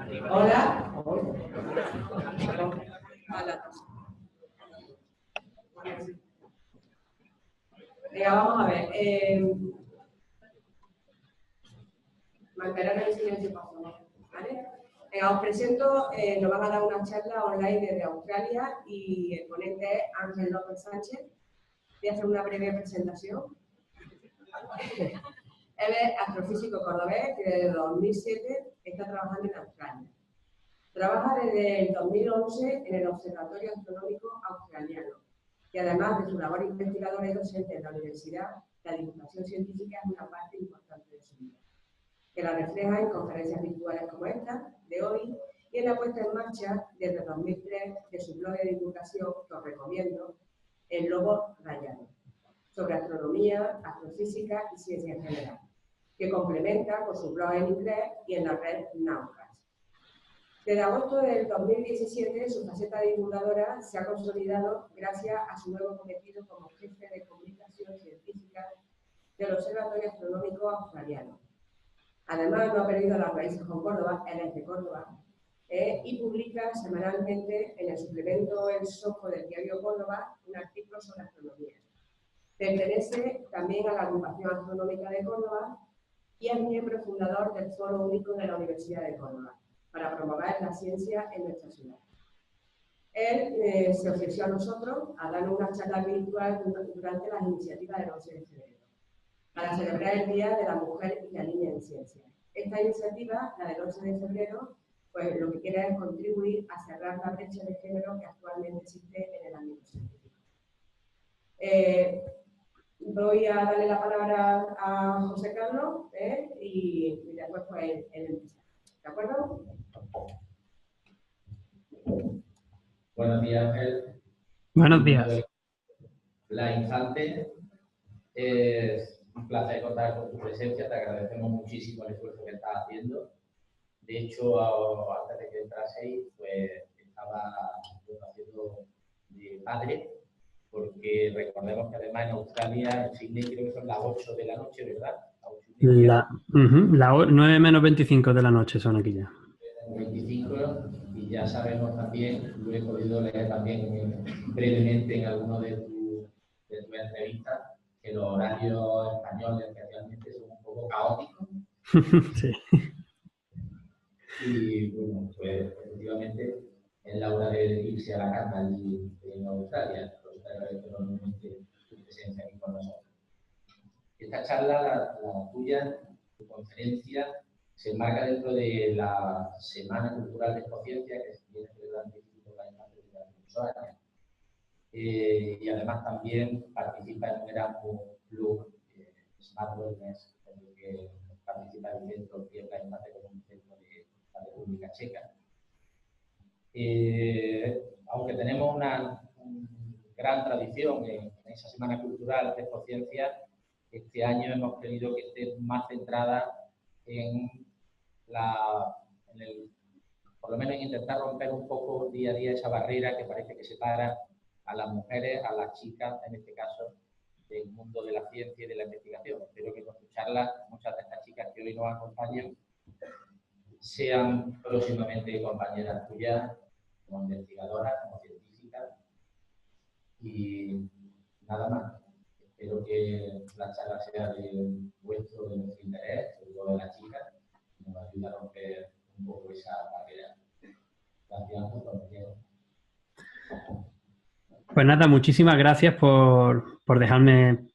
Hola. Venga, vamos a ver. Mantener el silencio, por favor. ¿Vale? Venga, os presento, nos van a dar una charla online desde Australia y el ponente es Ángel López Sánchez. Voy a hacer una breve presentación. Él es astrofísico cordobés que desde 2007 está trabajando en Australia. Trabaja desde el 2011 en el Observatorio Astronómico Australiano y además de su labor investigadora y docente en la universidad, la divulgación científica es una parte importante de su vida, que la refleja en conferencias virtuales como esta de hoy y en la puesta en marcha desde 2003 de su blog de divulgación, que os recomiendo, El Lobo Rayado, sobre astronomía, astrofísica y ciencia en general, que complementa con su blog en inglés y en la red Nowcast. Desde agosto del 2017, su faceta divulgadora se ha consolidado gracias a su nuevo cometido como jefe de comunicación científica del Observatorio Astronómico Australiano. Además, no ha perdido las raíces con Córdoba, él es de Córdoba, y publica semanalmente en el suplemento El Soco del diario Córdoba un artículo sobre astronomía. Pertenece también a la Agrupación Astronómica de Córdoba y es miembro fundador del Foro Único de la Universidad de Córdoba, para promover la ciencia en nuestra ciudad. Él se ofreció a nosotros a darnos una charla virtual durante las iniciativas del 11 de febrero, para celebrar el Día de la Mujer y la Niña en Ciencia. Esta iniciativa, la del 11 de febrero, pues lo que quiere es contribuir a cerrar la brecha de género que actualmente existe en el ámbito científico. Voy a darle la palabra a José Carlos y después pues él empieza. ¿De acuerdo? Buenos días, Ángel. Buenos días. La Infante, es un placer contar con tu presencia, te agradecemos muchísimo el esfuerzo que estás haciendo. De hecho, antes de que entraseis, pues estaba haciendo de padre, porque recordemos que además en Australia, en Sydney, creo que son las 8 de la noche, ¿verdad? La 9 menos 25 de la noche son aquí ya. 25, y ya sabemos también, lo he podido leer también brevemente en alguno de tus entrevistas, que los horarios españoles especialmente son un poco caóticos. Sí. Y bueno, pues efectivamente es la hora de irse a la cama allí en Australia. Por eso te agradezco enormemente tu presencia aquí con nosotros. Esta charla, la tuya, tu conferencia, se enmarca dentro de la Semana Cultural de Escociencia que se viene celebrando por la Infante desde hace muchos años. Y además también participa en un Erasmus Club Smart Wellness, en el que participa el centro que es la Infante como un centro de la República Checa. Aunque tenemos una gran tradición en esa Semana Cultural de Escociencia, este año hemos querido que esté más centrada por lo menos en intentar romper un poco día a día esa barrera que parece que separa a las mujeres, a las chicas, en este caso, del mundo de la ciencia y de la investigación. Espero que con tu charla, muchas de estas chicas que hoy nos acompañan sean próximamente compañeras tuyas, como investigadoras, como científicas. Y nada más. Espero que la charla sea de vuestro interés, sobre todo de las chicas, y nos ayude a romper un poco esa barrera. Gracias por todo. Pues nada, muchísimas gracias por dejarme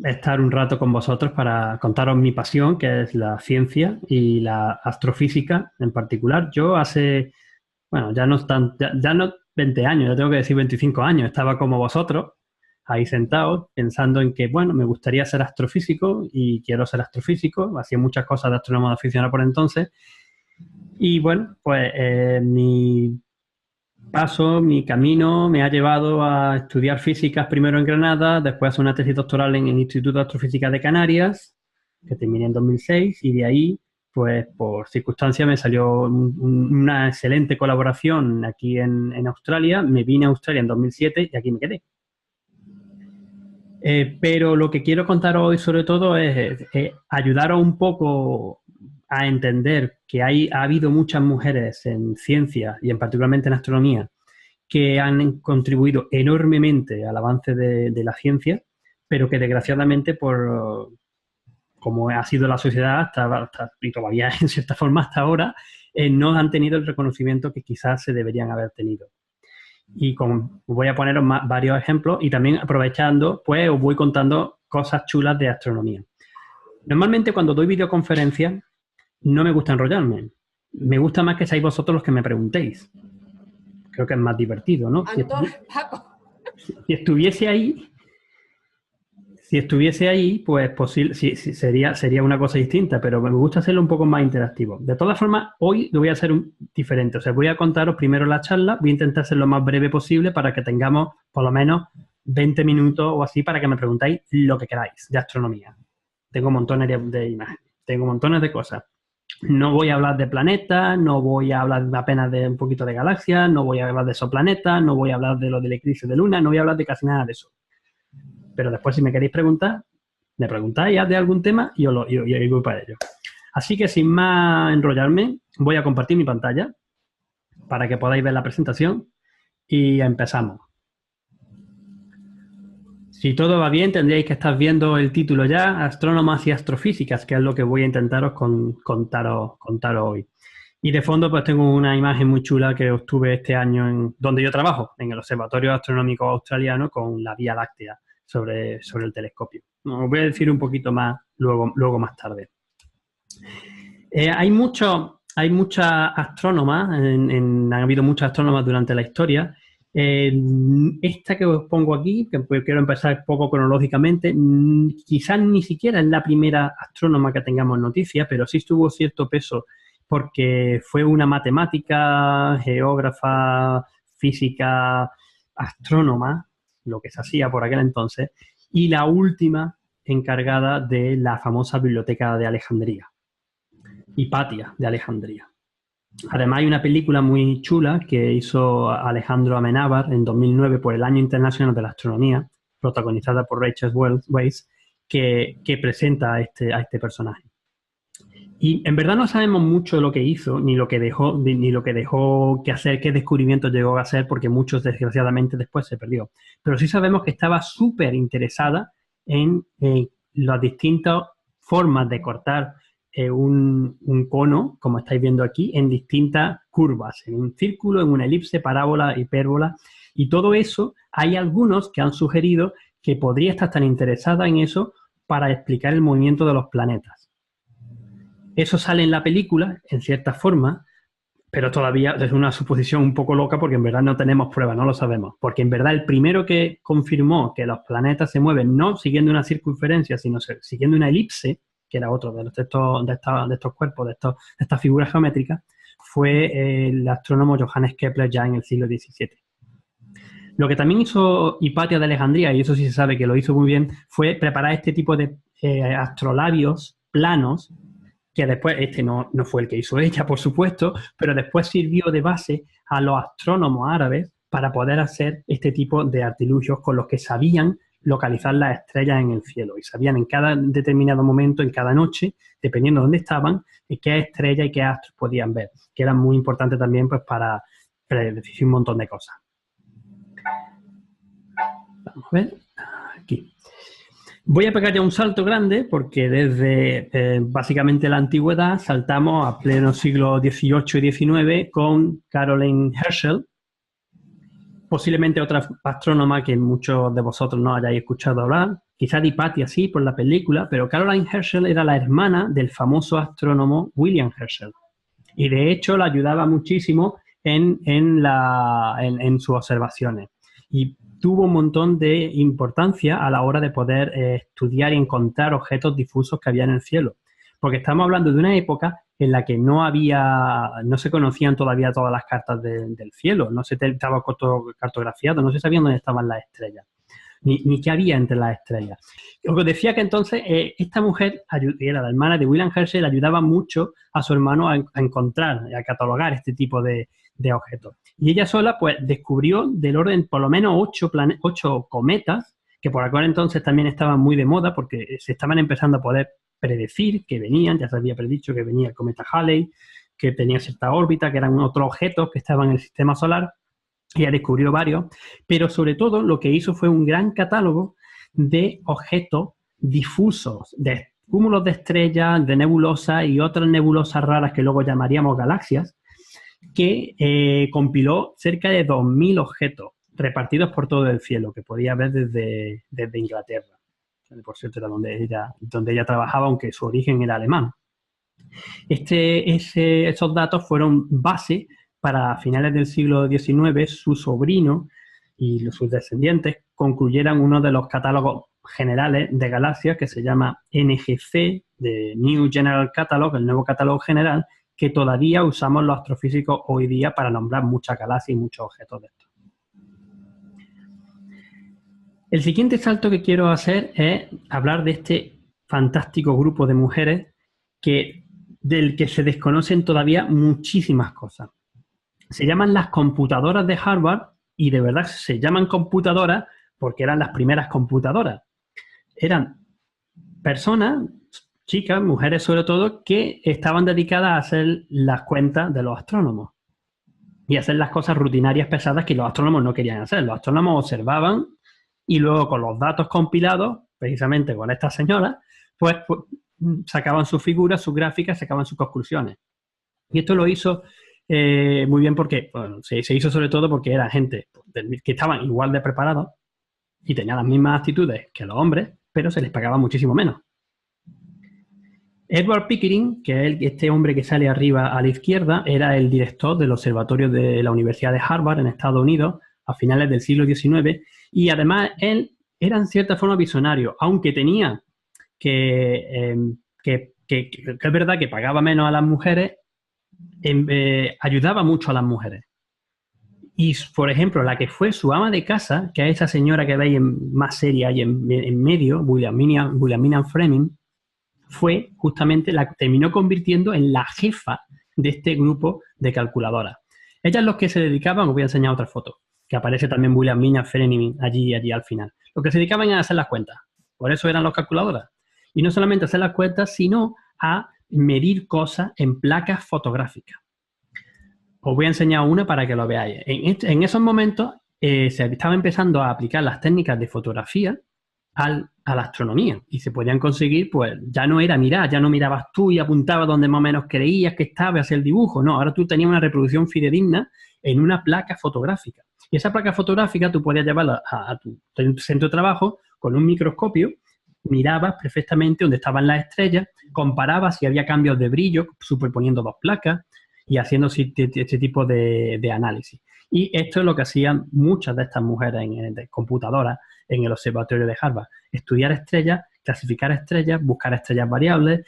estar un rato con vosotros para contaros mi pasión, que es la ciencia y la astrofísica en particular. Yo ya no 20 años, ya tengo que decir 25 años, estaba como vosotros, ahí sentados, pensando en que, bueno, me gustaría ser astrofísico y quiero ser astrofísico. Hacía muchas cosas de astrónomo aficionado por entonces. Y bueno, pues mi camino me ha llevado a estudiar físicas primero en Granada, después a hacer una tesis doctoral en el Instituto de Astrofísica de Canarias, que terminé en 2006, y de ahí, pues por circunstancias me salió una excelente colaboración aquí en Australia. Me vine a Australia en 2007 y aquí me quedé. Pero lo que quiero contar hoy sobre todo es ayudaros un poco a entender que ha habido muchas mujeres en ciencia y en particularmente en astronomía que han contribuido enormemente al avance de la ciencia, pero que desgraciadamente por como ha sido la sociedad y todavía en cierta forma hasta ahora, no han tenido el reconocimiento que quizás se deberían haber tenido. Y voy a poneros varios ejemplos y también aprovechando, pues os voy contando cosas chulas de astronomía. Normalmente cuando doy videoconferencias no me gusta enrollarme. Me gusta más que seáis vosotros los que me preguntéis. Creo que es más divertido, ¿no? Paco. Si estuviese ahí, pues sería una cosa distinta, pero me gusta hacerlo un poco más interactivo. De todas formas, hoy lo voy a hacer diferente. O sea, voy a contaros primero la charla, voy a intentar ser lo más breve posible para que tengamos por lo menos 20 minutos o así para que me preguntáis lo que queráis de astronomía. Tengo montones de imágenes, tengo montones de cosas. No voy a hablar de planetas, no voy a hablar apenas de un poquito de galaxias, no voy a hablar de exoplanetas, no voy a hablar de lo del eclipse de luna, no voy a hablar de casi nada de eso. Pero después, si me queréis preguntar, me preguntáis de algún tema y yo voy para ello. Así que, sin más enrollarme, voy a compartir mi pantalla para que podáis ver la presentación y empezamos. Si todo va bien, tendríais que estar viendo el título ya, Astrónomas y Astrofísicas, que es lo que voy a intentaros contaros hoy. Y de fondo, pues tengo una imagen muy chula que obtuve este año donde yo trabajo, en el Observatorio Astronómico Australiano, con la Vía Láctea sobre el telescopio. Os voy a decir un poquito más luego más tarde. Hay muchas astrónomas, ha habido muchas astrónomas durante la historia. Esta que os pongo aquí, que quiero empezar poco cronológicamente, quizás ni siquiera es la primera astrónoma que tengamos noticia, pero sí tuvo cierto peso porque fue una matemática, geógrafa, física, astrónoma, lo que se hacía por aquel entonces, y la última encargada de la famosa Biblioteca de Alejandría, Hipatia de Alejandría. Además, hay una película muy chula que hizo Alejandro Amenábar en 2009 por el Año Internacional de la Astronomía, protagonizada por Rachel Weisz, que presenta a este personaje. Y en verdad no sabemos mucho de lo que hizo, ni lo que dejó que hacer, qué descubrimientos llegó a hacer, porque muchos desgraciadamente después se perdió. Pero sí sabemos que estaba súper interesada en las distintas formas de cortar un cono, como estáis viendo aquí, en distintas curvas, en un círculo, en una elipse, parábola, hipérbola, y todo eso, hay algunos que han sugerido que podría estar tan interesada en eso para explicar el movimiento de los planetas. Eso sale en la película, en cierta forma, pero todavía es una suposición un poco loca porque en verdad no tenemos pruebas, no lo sabemos. Porque en verdad el primero que confirmó que los planetas se mueven no siguiendo una circunferencia, sino siguiendo una elipse, que era otro de estos cuerpos, de estas figuras geométricas, fue el astrónomo Johannes Kepler ya en el siglo XVII. Lo que también hizo Hipatia de Alejandría, y eso sí se sabe que lo hizo muy bien, fue preparar este tipo de astrolabios planos, que después, no fue el que hizo ella, por supuesto, pero después sirvió de base a los astrónomos árabes para poder hacer este tipo de artilugios con los que sabían localizar las estrellas en el cielo y sabían en cada determinado momento, en cada noche, dependiendo de dónde estaban, qué estrellas y qué astros podían ver, que eran muy importantes también pues, para predecir un montón de cosas. Vamos a ver, aquí. Voy a pegar ya un salto grande porque desde básicamente la antigüedad saltamos a pleno siglo XVIII y XIX con Caroline Herschel, posiblemente otra astrónoma que muchos de vosotros no hayáis escuchado hablar, quizá de Hipatia sí por la película, pero Caroline Herschel era la hermana del famoso astrónomo William Herschel y de hecho la ayudaba muchísimo en sus observaciones y tuvo un montón de importancia a la hora de poder estudiar y encontrar objetos difusos que había en el cielo. Porque estamos hablando de una época en la que no se conocían todavía todas las cartas del cielo, no se estaba cartografiado, no se sabían dónde estaban las estrellas, ni qué había entre las estrellas. Os decía que entonces esta mujer, era la hermana de William Herschel, ayudaba mucho a su hermano a encontrar, a catalogar este tipo de objetos. Y ella sola, pues, descubrió del orden por lo menos 8 cometas, que por aquel entonces también estaban muy de moda porque se estaban empezando a poder predecir que venían, ya se había predicho que venía el cometa Halley, que tenía cierta órbita, que eran otros objetos que estaban en el sistema solar. Ella descubrió varios, pero sobre todo lo que hizo fue un gran catálogo de objetos difusos, de cúmulos de estrellas, de nebulosas y otras nebulosas raras que luego llamaríamos galaxias, que compiló cerca de 2.000 objetos repartidos por todo el cielo, que podía ver desde Inglaterra. Por cierto, era donde ella trabajaba, aunque su origen era alemán. Esos datos fueron base para finales del siglo XIX, su sobrino y sus descendientes concluyeran uno de los catálogos generales de galaxias que se llama NGC, de New General Catalog, el nuevo catálogo general, que todavía usamos los astrofísicos hoy día para nombrar muchas galaxias y muchos objetos de estos. El siguiente salto que quiero hacer es hablar de este fantástico grupo de mujeres del que se desconocen todavía muchísimas cosas. Se llaman las computadoras de Harvard y de verdad se llaman computadoras porque eran las primeras computadoras. Eran personas, chicas, mujeres sobre todo, que estaban dedicadas a hacer las cuentas de los astrónomos y hacer las cosas rutinarias pesadas que los astrónomos no querían hacer. Los astrónomos observaban y luego con los datos compilados, precisamente con estas señoras, pues sacaban sus figuras, sus gráficas, sacaban sus conclusiones. Y esto lo hizo muy bien porque, bueno, se hizo sobre todo porque era gente que estaban igual de preparados y tenían las mismas actitudes que los hombres, pero se les pagaba muchísimo menos. Edward Pickering, que es este hombre que sale arriba a la izquierda, era el director del observatorio de la Universidad de Harvard en Estados Unidos a finales del siglo XIX y además él era en cierta forma visionario, aunque tenía que es verdad que pagaba menos a las mujeres, ayudaba mucho a las mujeres. Y, por ejemplo, la que fue su ama de casa, que es esa señora que veis más seria ahí en medio, Williamina Fleming, fue justamente la que terminó convirtiendo en la jefa de este grupo de calculadoras. Ellas los que se dedicaban, os voy a enseñar otra foto, que aparece también Williamina Fleming allí al final. Lo que se dedicaban era a hacer las cuentas. Por eso eran los calculadoras. Y no solamente a hacer las cuentas, sino a medir cosas en placas fotográficas. Os voy a enseñar una para que lo veáis. En esos momentos se estaba empezando a aplicar las técnicas de fotografía a la astronomía y se podían conseguir, pues ya no era mirar, ya no mirabas tú y apuntabas donde más o menos creías que estaba y hacer el dibujo. No, ahora tú tenías una reproducción fidedigna en una placa fotográfica. Y esa placa fotográfica tú podías llevarla a tu centro de trabajo con un microscopio, mirabas perfectamente dónde estaban las estrellas, comparabas si había cambios de brillo, superponiendo dos placas y haciendo este tipo de análisis. Y esto es lo que hacían muchas de estas mujeres de computadoras en el observatorio de Harvard. Estudiar estrellas, clasificar estrellas, buscar estrellas variables,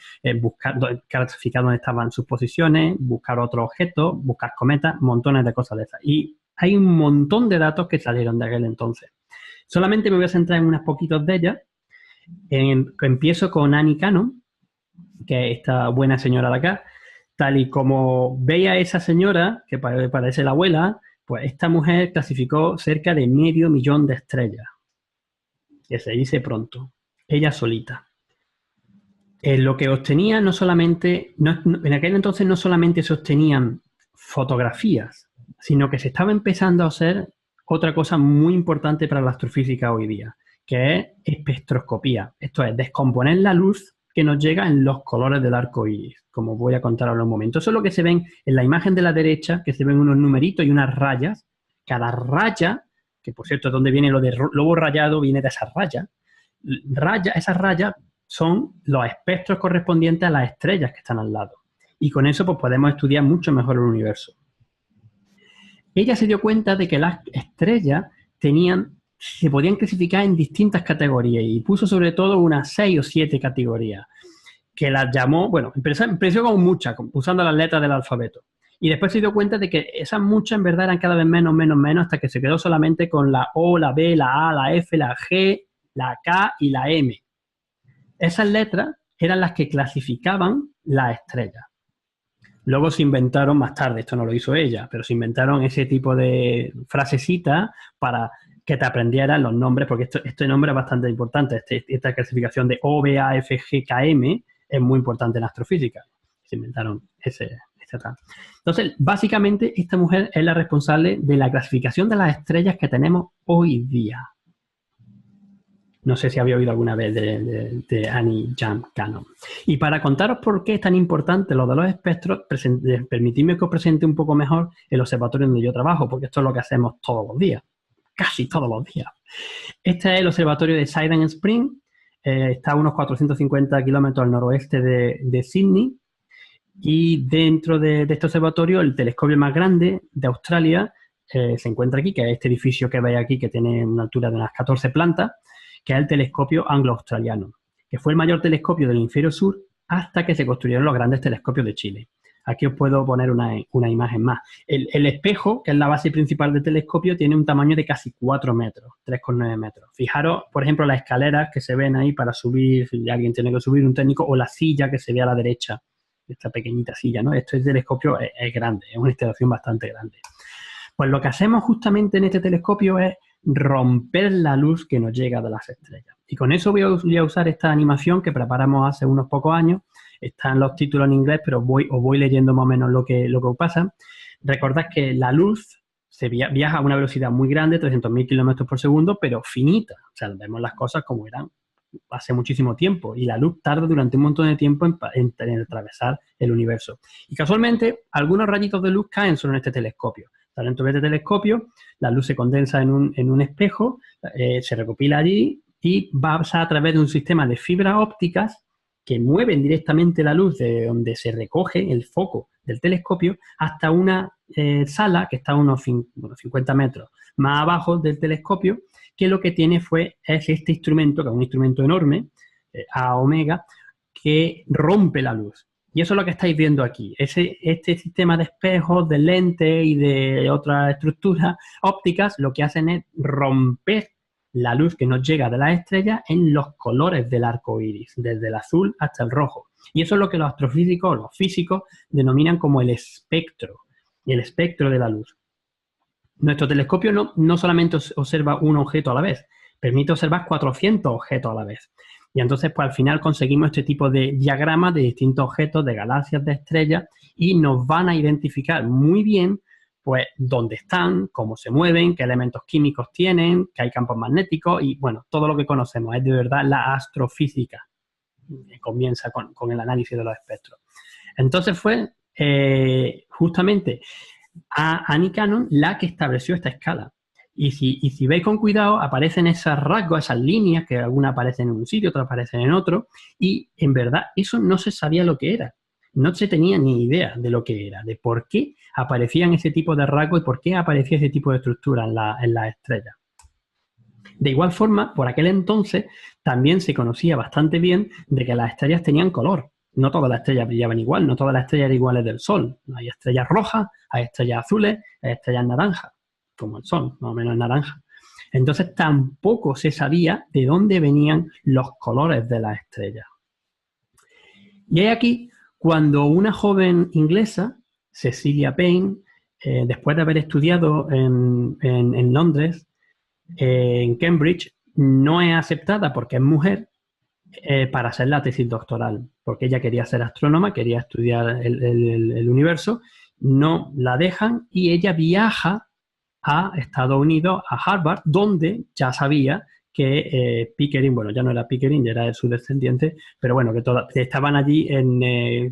clasificar dónde estaban sus posiciones, buscar otros objetos, buscar cometas, montones de cosas de esas. Y hay un montón de datos que salieron de aquel entonces. Solamente me voy a centrar en unas poquitos de ellas. Empiezo con Annie Cannon, que es esta buena señora de acá. Tal y como veía a esa señora, que parece la abuela, pues esta mujer clasificó cerca de 500.000 de estrellas. Que se dice pronto. Ella solita. Lo que obtenía en aquel entonces no solamente se obtenían fotografías, sino que se estaba empezando a hacer otra cosa muy importante para la astrofísica hoy día, que es espectroscopía. Esto es descomponer la luz que nos llega en los colores del arco iris, como voy a contar ahora en un momento. Eso es lo que se ven en la imagen de la derecha, que se ven unos numeritos y unas rayas. Cada raya, que por cierto es donde viene lo de lobo rayado, viene de esas rayas. Esas rayas son los espectros correspondientes a las estrellas que están al lado. Y con eso pues podemos estudiar mucho mejor el universo. Ella se dio cuenta de que las estrellas se podían clasificar en distintas categorías y puso sobre todo unas 6 o 7 categorías que las llamó, bueno, empezó con muchas, usando las letras del alfabeto. Y después se dio cuenta de que esas muchas en verdad eran cada vez menos, hasta que se quedó solamente con la O, la B, la A, la F, la G, la K y la M. Esas letras eran las que clasificaban las estrellas. Luego se inventaron más tarde, esto no lo hizo ella, pero se inventaron ese tipo de frasecitas para que te aprendieran los nombres, porque este nombre es bastante importante. Esta clasificación de O, B, A, F, G, K, M es muy importante en astrofísica. Se inventaron ese tal. Entonces, básicamente, esta mujer es la responsable de la clasificación de las estrellas que tenemos hoy día. No sé si había oído alguna vez de Annie Jump Cannon. Y para contaros por qué es tan importante lo de los espectros, permitidme que os presente un poco mejor el observatorio donde yo trabajo, porque esto es lo que hacemos todos los días, casi todos los días. Este es el observatorio de Siding Spring, está a unos 450 kilómetros al noroeste de Sydney, y dentro de este observatorio el telescopio más grande de Australia se encuentra aquí, que es este edificio que veis aquí, que tiene una altura de unas 14 plantas, que es el telescopio anglo-australiano, que fue el mayor telescopio del hemisferio sur hasta que se construyeron los grandes telescopios de Chile. Aquí os puedo poner una imagen más. El espejo, que es la base principal del telescopio, tiene un tamaño de casi 4 metros, 3,9 metros. Fijaros, por ejemplo, las escaleras que se ven ahí para subir, si alguien tiene que subir, un técnico, o la silla que se ve a la derecha, esta pequeñita silla, ¿no? Este telescopio es grande, es una instalación bastante grande. Pues lo que hacemos justamente en este telescopio es romper la luz que nos llega de las estrellas. Y con eso voy a usar esta animación que preparamos hace unos pocos años. Están los títulos en inglés, pero os voy leyendo más o menos lo que pasa. Recordad que la luz viaja a una velocidad muy grande, 300.000 kilómetros por segundo, pero finita. O sea, vemos las cosas como eran hace muchísimo tiempo. Y la luz tarda durante un montón de tiempo en atravesar el universo. Y casualmente, algunos rayitos de luz caen solo en este telescopio. Dentro de este telescopio, la luz se condensa en un espejo, se recopila allí y va a pasar a través de un sistema de fibras ópticas que mueven directamente la luz de donde se recoge el foco del telescopio hasta una sala que está a unos 50 metros más abajo del telescopio, que lo que tiene es este instrumento, que es un instrumento enorme, A-omega, que rompe la luz. Y eso es lo que estáis viendo aquí. Este sistema de espejos, de lentes y de otras estructuras ópticas, lo que hacen es romper la luz que nos llega de las estrellas en los colores del arco iris, desde el azul hasta el rojo. Y eso es lo que los astrofísicos, los físicos, denominan como el espectro de la luz. Nuestro telescopio no solamente observa un objeto a la vez, permite observar 400 objetos a la vez. Y entonces, pues al final conseguimos este tipo de diagramas de distintos objetos, de galaxias, de estrellas, y nos van a identificar muy bien, pues, dónde están, cómo se mueven, qué elementos químicos tienen, que hay campos magnéticos y, bueno, todo lo que conocemos. Es de verdad la astrofísica que comienza con el análisis de los espectros. Entonces fue justamente Annie Cannon la que estableció esta escala. Y si veis con cuidado, aparecen esos rasgos, esas líneas, que algunas aparecen en un sitio, otras aparecen en otro, y en verdad eso no se sabía lo que era. No se tenía ni idea de lo que era, de por qué aparecían ese tipo de rasgos y por qué aparecía ese tipo de estructura en las estrellas. De igual forma, por aquel entonces también se conocía bastante bien de que las estrellas tenían color. No todas las estrellas brillaban igual, no todas las estrellas eran iguales del Sol. Hay estrellas rojas, hay estrellas azules, hay estrellas naranjas, como el Sol, más o menos naranja. Entonces tampoco se sabía de dónde venían los colores de las estrellas. Y hay aquí cuando una joven inglesa, Cecilia Payne, después de haber estudiado en Londres, en Cambridge, no es aceptada porque es mujer para hacer la tesis doctoral, porque ella quería ser astrónoma, quería estudiar el universo, no la dejan y ella viaja a Estados Unidos, a Harvard, donde ya sabía que Pickering, bueno, ya no era Pickering, ya era su descendiente, pero bueno, que estaban allí en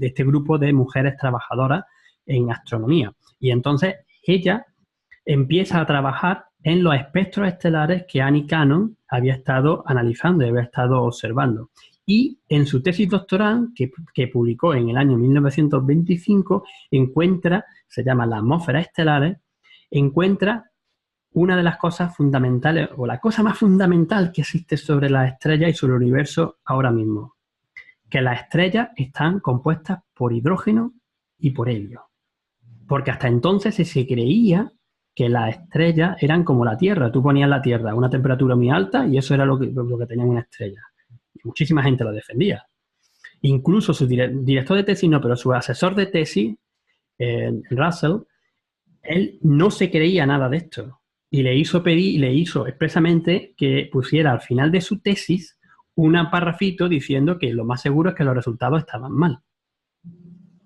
este grupo de mujeres trabajadoras en astronomía. Y entonces ella empieza a trabajar en los espectros estelares que Annie Cannon había estado analizando y había estado observando. Y en su tesis doctoral, que publicó en el año 1925, se llama Las atmósferas estelares, encuentra una de las cosas fundamentales, o la cosa más fundamental que existe sobre las estrellas y sobre el universo ahora mismo, que las estrellas están compuestas por hidrógeno y por helio. Porque hasta entonces se creía que las estrellas eran como la Tierra. Tú ponías la Tierra a una temperatura muy alta y eso era lo que tenía una estrella. Y muchísima gente lo defendía. Incluso su director de tesis, no, pero su asesor de tesis, Russell, él no se creía nada de esto. Y le hizo expresamente que pusiera al final de su tesis un parrafito diciendo que lo más seguro es que los resultados estaban mal.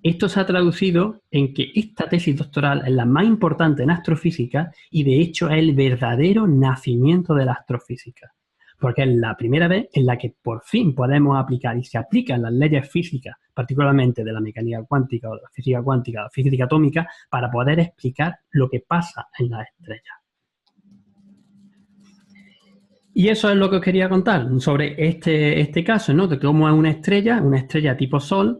Esto se ha traducido en que esta tesis doctoral es la más importante en astrofísica y de hecho es el verdadero nacimiento de la astrofísica. Porque es la primera vez en la que por fin podemos aplicar y se aplican las leyes físicas, particularmente de la mecánica cuántica o de la física atómica, para poder explicar lo que pasa en las estrellas. Y eso es lo que os quería contar sobre este caso, ¿no? De cómo es una estrella tipo Sol.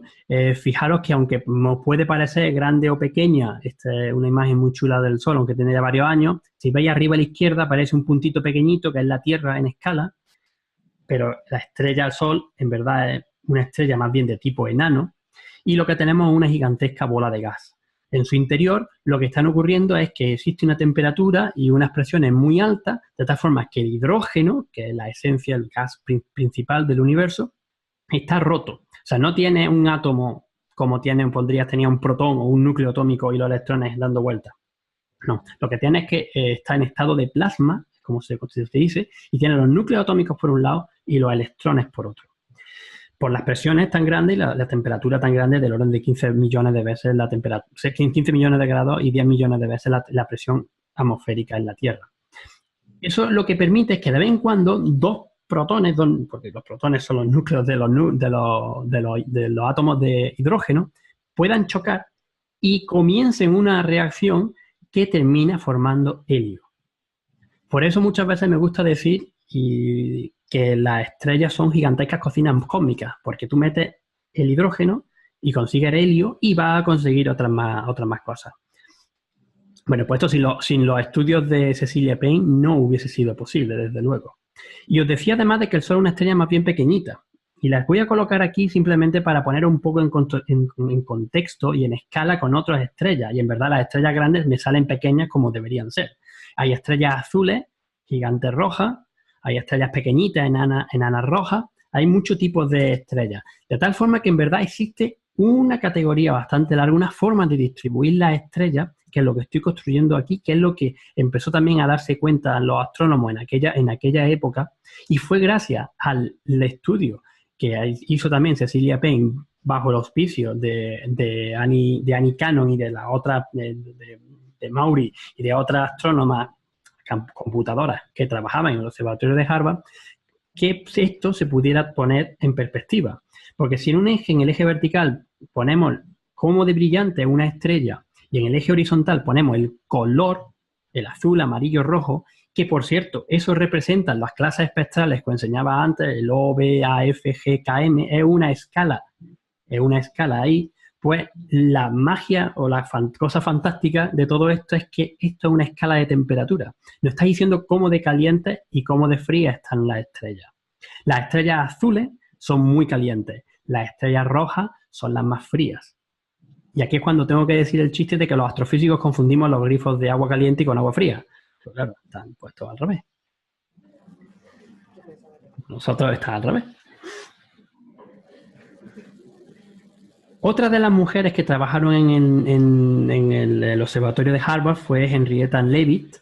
Fijaros que aunque nos puede parecer grande o pequeña, esta es una imagen muy chula del Sol, aunque tiene ya varios años, si veis arriba a la izquierda aparece un puntito pequeñito que es la Tierra en escala, pero la estrella del Sol en verdad es una estrella más bien de tipo enano, y lo que tenemos es una gigantesca bola de gas. En su interior, lo que está ocurriendo es que existe una temperatura y unas presiones muy altas, de tal forma que el hidrógeno, que es la esencia, el gas principal del universo, está roto. O sea, no tiene un átomo como podrías tener un protón o un núcleo atómico y los electrones dando vueltas. No, lo que tiene es que está en estado de plasma, como se dice, y tiene los núcleos atómicos por un lado y los electrones por otro. Por las presiones tan grandes y la temperatura tan grande del orden de 15 millones de veces la temperatura, 15 millones de grados y 10 millones de veces la presión atmosférica en la Tierra. Eso lo que permite es que de vez en cuando dos protones, porque los protones son los núcleos de los átomos de hidrógeno, puedan chocar y comiencen una reacción que termina formando helio. Por eso muchas veces me gusta decir que las estrellas son gigantescas cocinas cósmicas, porque tú metes el hidrógeno y consigues helio y vas a conseguir otras más cosas. Bueno, pues esto sin los estudios de Cecilia Payne no hubiese sido posible, desde luego. Y os decía además de que el Sol es una estrella más bien pequeñita. Y las voy a colocar aquí simplemente para poner un poco en contexto y en escala con otras estrellas. Y en verdad las estrellas grandes me salen pequeñas como deberían ser. Hay estrellas azules, gigantes rojas, hay estrellas pequeñitas, enanas rojas, hay muchos tipos de estrellas. De tal forma que en verdad existe una categoría bastante larga, una forma de distribuir las estrellas, que es lo que estoy construyendo aquí, que es lo que empezó también a darse cuenta los astrónomos en aquella época, y fue gracias al estudio que hizo también Cecilia Payne bajo el auspicio de Annie Cannon y de la otra, de Maury y de otras astrónomas computadoras que trabajaban en el observatorio de Harvard, que esto se pudiera poner en perspectiva. Porque si en el eje vertical ponemos cómo de brillante es una estrella y en el eje horizontal ponemos el color, el azul, amarillo, rojo, que por cierto, eso representan las clases espectrales que os enseñaba antes, el O, B, A, F, G, K, M, es una escala ahí. Pues la magia o la cosa fantástica de todo esto es que esto es una escala de temperatura. Nos está diciendo cómo de calientes y cómo de frías están las estrellas. Las estrellas azules son muy calientes. Las estrellas rojas son las más frías. Y aquí es cuando tengo que decir el chiste de que los astrofísicos confundimos los grifos de agua caliente con agua fría. Pero claro, están puestos al revés. Nosotros están al revés. Otra de las mujeres que trabajaron en el observatorio de Harvard fue Henrietta Leavitt,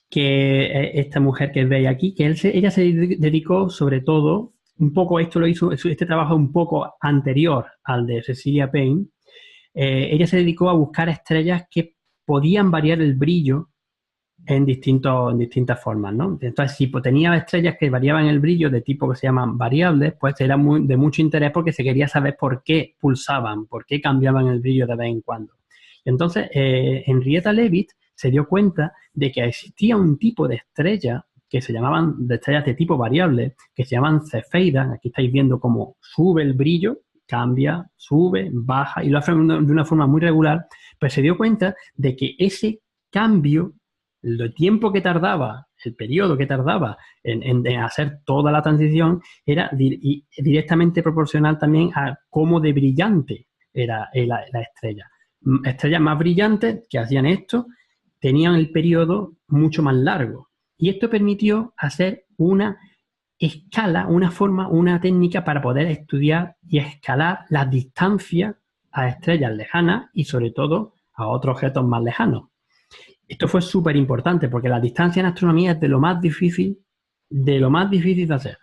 que esta mujer que veis aquí, que ella se dedicó sobre todo, un poco esto lo hizo, este trabajo un poco anterior al de Cecilia Payne. Ella se dedicó a buscar estrellas que podían variar el brillo en distintas formas, ¿no? Entonces, si tenía estrellas que variaban el brillo de tipo que se llaman variables, pues era de mucho interés porque se quería saber por qué pulsaban, por qué cambiaban el brillo de vez en cuando. Entonces, Henrietta Leavitt se dio cuenta de que existía un tipo de estrella que se llamaban de estrellas de tipo variable, que se llaman cefeidas. Aquí estáis viendo cómo sube el brillo, cambia, sube, baja, y lo hace de una forma muy regular. Pues se dio cuenta de que ese cambio, el tiempo que tardaba, el periodo que tardaba en hacer toda la transición, era directamente proporcional también a cómo de brillante era la estrella. Estrellas más brillantes que hacían esto tenían el periodo mucho más largo. Y esto permitió hacer una escala, una técnica para poder estudiar y escalar las distancias a estrellas lejanas y sobre todo a otros objetos más lejanos. Esto fue súper importante porque la distancia en astronomía es de lo más difícil de hacer.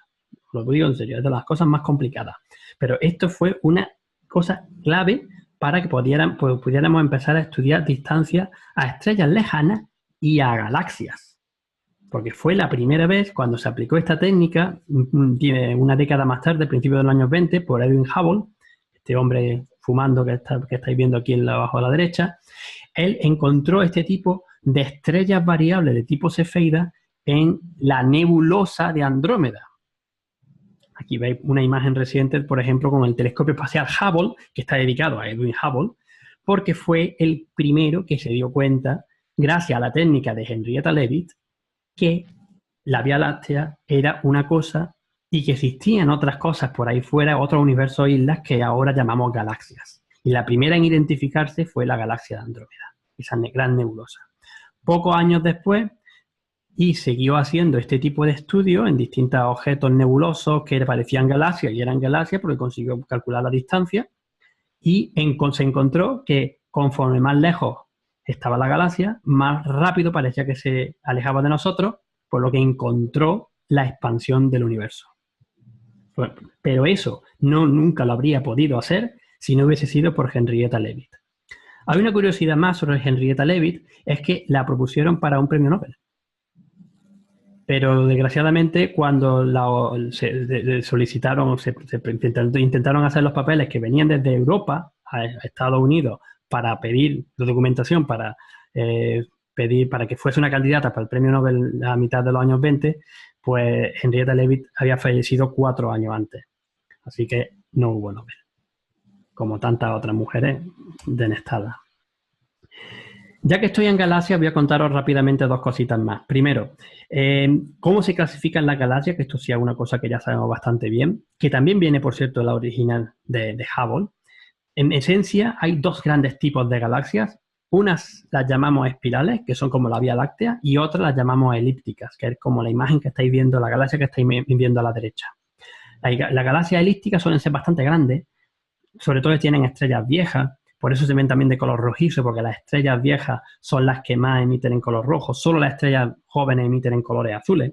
lo digo en serio, es de las cosas más complicadas. Pero esto fue una cosa clave para que pudiéramos empezar a estudiar distancias a estrellas lejanas y a galaxias. Porque fue la primera vez cuando se aplicó esta técnica, una década más tarde, principios de los años 20, por Edwin Hubble, este hombre fumando que estáis viendo aquí abajo a la derecha. Él encontró este tipo de estrellas variables de tipo cefeida en la nebulosa de Andrómeda. Aquí veis una imagen reciente, por ejemplo, con el telescopio espacial Hubble, que está dedicado a Edwin Hubble, porque fue el primero que se dio cuenta, gracias a la técnica de Henrietta Leavitt, que la Vía Láctea era una cosa y que existían otras cosas por ahí fuera, otros universos e islas que ahora llamamos galaxias. Y la primera en identificarse fue la galaxia de Andrómeda, esa gran nebulosa. Pocos años después, y siguió haciendo este tipo de estudios en distintos objetos nebulosos que parecían galaxias y eran galaxias porque consiguió calcular la distancia y se encontró que conforme más lejos estaba la galaxia, más rápido parecía que se alejaba de nosotros, por lo que encontró la expansión del universo. Bueno, pero eso nunca lo habría podido hacer si no hubiese sido por Henrietta Leavitt. Hay una curiosidad más sobre Henrietta Leavitt, es que la propusieron para un premio Nobel. Pero desgraciadamente cuando intentaron hacer los papeles que venían desde Europa a Estados Unidos para pedir documentación para pedir para que fuese una candidata para el premio Nobel a mitad de los años 20, pues Henrietta Leavitt había fallecido 4 años antes. Así que no hubo Nobel, como tantas otras mujeres denestadas. Ya que estoy en galaxias, voy a contaros rápidamente 2 cositas más. Primero, cómo se clasifican las galaxias, que esto sí es una cosa que ya sabemos bastante bien, que también viene, por cierto, de la original de Hubble. En esencia, hay 2 grandes tipos de galaxias. Unas las llamamos espirales, que son como la Vía Láctea, y otras las llamamos elípticas, que es como la imagen que estáis viendo, la galaxia que estáis viendo a la derecha. Las galaxias elípticas suelen ser bastante grandes, sobre todo si tienen estrellas viejas. Por eso se ven también de color rojizo, porque las estrellas viejas son las que más emiten en color rojo. Solo las estrellas jóvenes emiten en colores azules.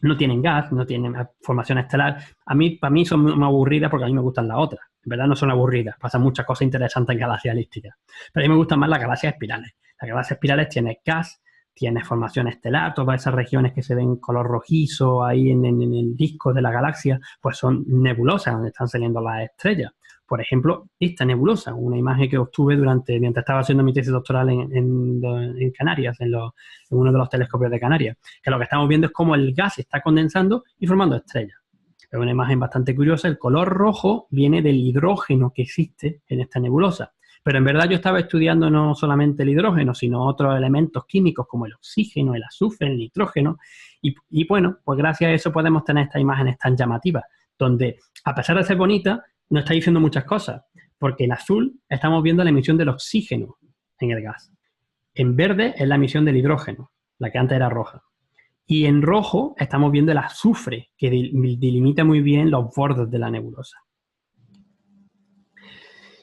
No tienen gas, no tienen formación estelar. Para mí son muy aburridas porque a mí me gustan las otras. En verdad no son aburridas, pasan muchas cosas interesantes en galaxias elípticas. Pero a mí me gustan más las galaxias espirales. Las galaxias espirales tienen gas, tienen formación estelar, todas esas regiones que se ven color rojizo ahí en el disco de la galaxia, pues son nebulosas donde están saliendo las estrellas. Por ejemplo, esta nebulosa, una imagen que obtuve mientras estaba haciendo mi tesis doctoral en Canarias, en uno de los telescopios de Canarias, que lo que estamos viendo es cómo el gas se está condensando y formando estrellas. Es una imagen bastante curiosa. El color rojo viene del hidrógeno que existe en esta nebulosa. Pero en verdad yo estaba estudiando no solamente el hidrógeno, sino otros elementos químicos como el oxígeno, el azufre, el nitrógeno. Y bueno, pues gracias a eso podemos tener estas imágenes tan llamativas, donde a pesar de ser bonitas, nos está diciendo muchas cosas, porque en azul estamos viendo la emisión del oxígeno en el gas. En verde es la emisión del hidrógeno, la que antes era roja. Y en rojo estamos viendo el azufre, que delimita muy bien los bordes de la nebulosa.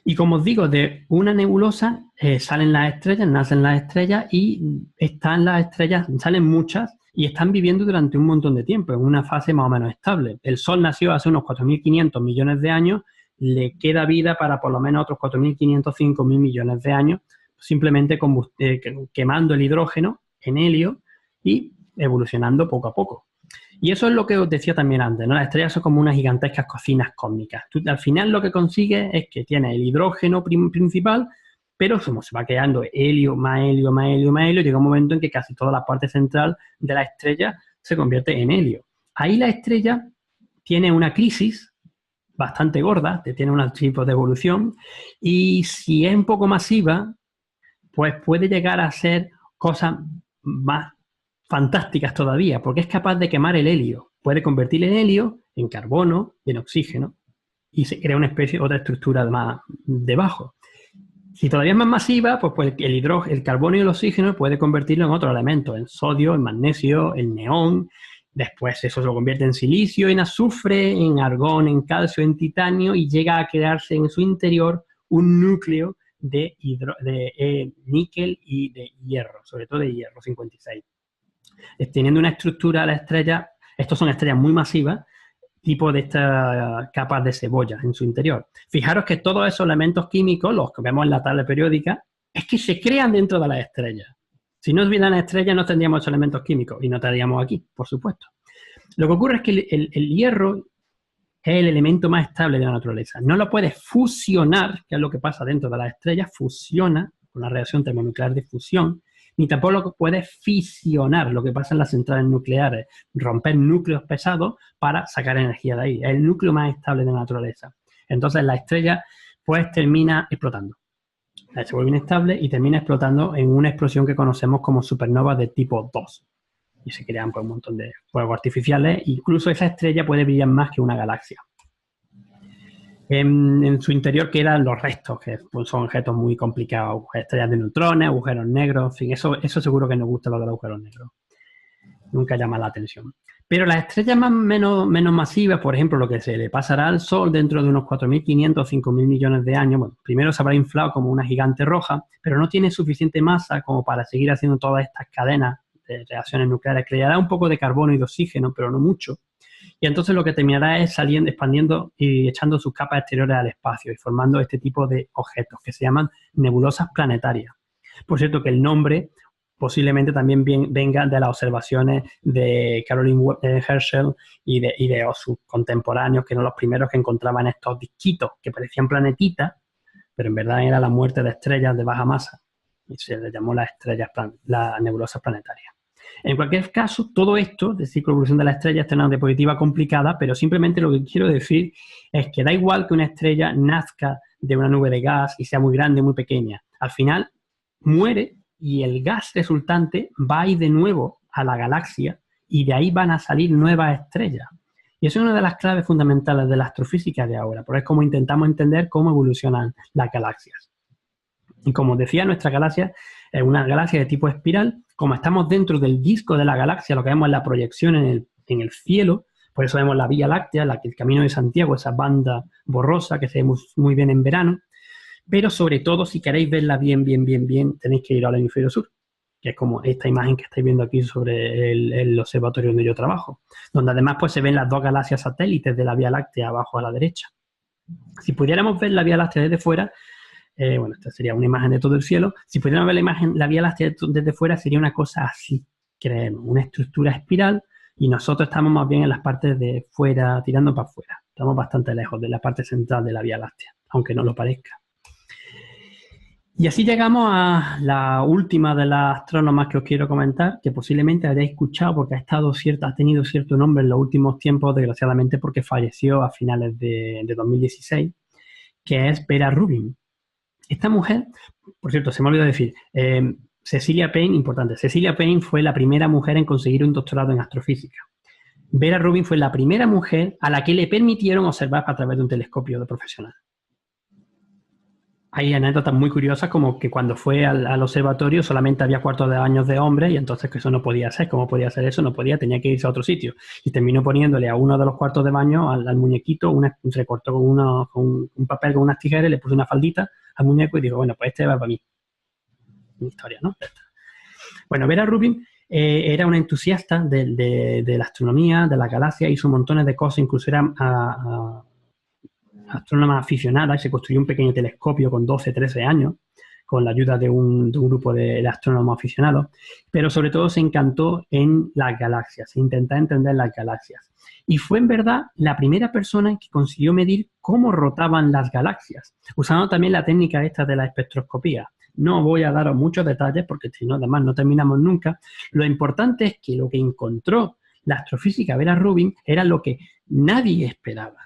Y como os digo, de una nebulosa salen las estrellas, nacen las estrellas y están las estrellas, salen muchas y están viviendo durante un montón de tiempo, en una fase más o menos estable. El Sol nació hace unos 4.500 millones de años, le queda vida para por lo menos otros 4.500, 5.000 millones de años, simplemente quemando el hidrógeno en helio y evolucionando poco a poco. Y eso es lo que os decía también antes, ¿no? Las estrellas son como unas gigantescas cocinas cósmicas. Tú, al final lo que consigues es que tienes el hidrógeno principal, pero como se va quedando helio, más helio, más helio, más helio, llega un momento en que casi toda la parte central de la estrella se convierte en helio. Ahí la estrella tiene una crisis bastante gorda, tiene un tipo de evolución, y si es un poco masiva, pues puede llegar a ser cosas más fantásticas todavía, porque es capaz de quemar el helio. Puede convertir el helio en carbono y en oxígeno, y se crea una especie, otra estructura más debajo. Si todavía es más masiva, pues el carbono y el oxígeno puede convertirlo en otros elementos, en sodio, en magnesio, en neón. Después eso se lo convierte en silicio, en azufre, en argón, en calcio, en titanio y llega a crearse en su interior un núcleo de níquel y de hierro, sobre todo de hierro 56. Teniendo una estructura, la estrella, estos son estrellas muy masivas, tipo de estas capas de cebolla en su interior. Fijaros que todos esos elementos químicos, los que vemos en la tabla periódica, es que se crean dentro de las estrellas. Si no hubieran estrellas no tendríamos esos elementos químicos y no estaríamos aquí, por supuesto. Lo que ocurre es que el hierro es el elemento más estable de la naturaleza. No lo puedes fusionar, que es lo que pasa dentro de las estrellas, fusiona con una reacción termonuclear de fusión, ni tampoco lo puedes fisionar, lo que pasa en las centrales nucleares, romper núcleos pesados para sacar energía de ahí. Es el núcleo más estable de la naturaleza. Entonces la estrella pues termina explotando. Se vuelve inestable y termina explotando en una explosión que conocemos como supernova de tipo 2. Y se crean pues, un montón de fuegos artificiales. Incluso esa estrella puede brillar más que una galaxia. En su interior quedan los restos, que pues, son objetos muy complicados. Estrellas de neutrones, agujeros negros, en fin, eso seguro que nos gusta lo de los agujeros negros. Nunca llama la atención. Pero las estrellas menos masivas, por ejemplo, lo que se le pasará al Sol dentro de unos 4.500 o 5.000 millones de años, bueno, primero se habrá inflado como una gigante roja, pero no tiene suficiente masa como para seguir haciendo todas estas cadenas de reacciones nucleares. Creará un poco de carbono y de oxígeno, pero no mucho. Y entonces lo que terminará es saliendo, expandiendo y echando sus capas exteriores al espacio y formando este tipo de objetos que se llaman nebulosas planetarias. Por cierto, que el nombre posiblemente también venga de las observaciones de Caroline Herschel y de sus contemporáneos, que eran los primeros que encontraban estos disquitos que parecían planetitas, pero en verdad era la muerte de estrellas de baja masa. Y se les llamó las nebulosas planetarias. En cualquier caso, todo esto de ciclo de evolución de la estrella es una diapositiva complicada, pero simplemente lo que quiero decir es que da igual que una estrella nazca de una nube de gas y sea muy grande o muy pequeña. Al final muere y el gas resultante va a ir de nuevo a la galaxia y de ahí van a salir nuevas estrellas. Y eso es una de las claves fundamentales de la astrofísica de ahora, porque es como intentamos entender cómo evolucionan las galaxias. Y como decía, nuestra galaxia es una galaxia de tipo espiral. Como estamos dentro del disco de la galaxia, lo que vemos es la proyección en el cielo, por eso vemos la Vía Láctea, el Camino de Santiago, esa banda borrosa que se ve muy bien en verano. Pero sobre todo, si queréis verla bien, tenéis que ir al hemisferio sur, que es como esta imagen que estáis viendo aquí sobre el observatorio donde yo trabajo, donde además pues se ven las dos galaxias satélites de la Vía Láctea abajo a la derecha. Si pudiéramos ver la Vía Láctea desde fuera, bueno, esta sería una imagen de todo el cielo. Si pudiéramos ver la Vía Láctea desde fuera, sería una cosa así, creemos, una estructura espiral, y nosotros estamos más bien en las partes de fuera, tirando para afuera. Estamos bastante lejos de la parte central de la Vía Láctea, aunque no lo parezca. Y así llegamos a la última de las astrónomas que os quiero comentar, que posiblemente hayáis escuchado porque ha tenido cierto nombre en los últimos tiempos, desgraciadamente porque falleció a finales de 2016, que es Vera Rubin. Esta mujer, por cierto, se me olvidó decir, Cecilia Payne, importante, Cecilia Payne fue la primera mujer en conseguir un doctorado en astrofísica. Vera Rubin fue la primera mujer a la que le permitieron observar a través de un telescopio profesional. Hay anécdotas muy curiosas como que cuando fue al observatorio solamente había cuartos de baños de hombres y entonces que eso no podía ser. ¿Cómo podía hacer eso? No podía, tenía que irse a otro sitio. Y terminó poniéndole a uno de los cuartos de baño, al muñequito, recortó con un papel, con unas tijeras, le puso una faldita al muñeco y dijo, bueno, pues este va para mí. Mi historia, ¿no? Bueno, Vera Rubin era una entusiasta de la astronomía, de la galaxia, hizo montones de cosas, incluso era astrónoma aficionada y se construyó un pequeño telescopio con 12, 13 años con la ayuda de un grupo de astrónomos aficionados, pero sobre todo se encantó en las galaxias, intentó entender las galaxias. Y fue en verdad la primera persona que consiguió medir cómo rotaban las galaxias, usando también la técnica esta de la espectroscopía. No voy a daros muchos detalles porque si no, además no terminamos nunca. Lo importante es que lo que encontró la astrofísica Vera Rubin era lo que nadie esperaba.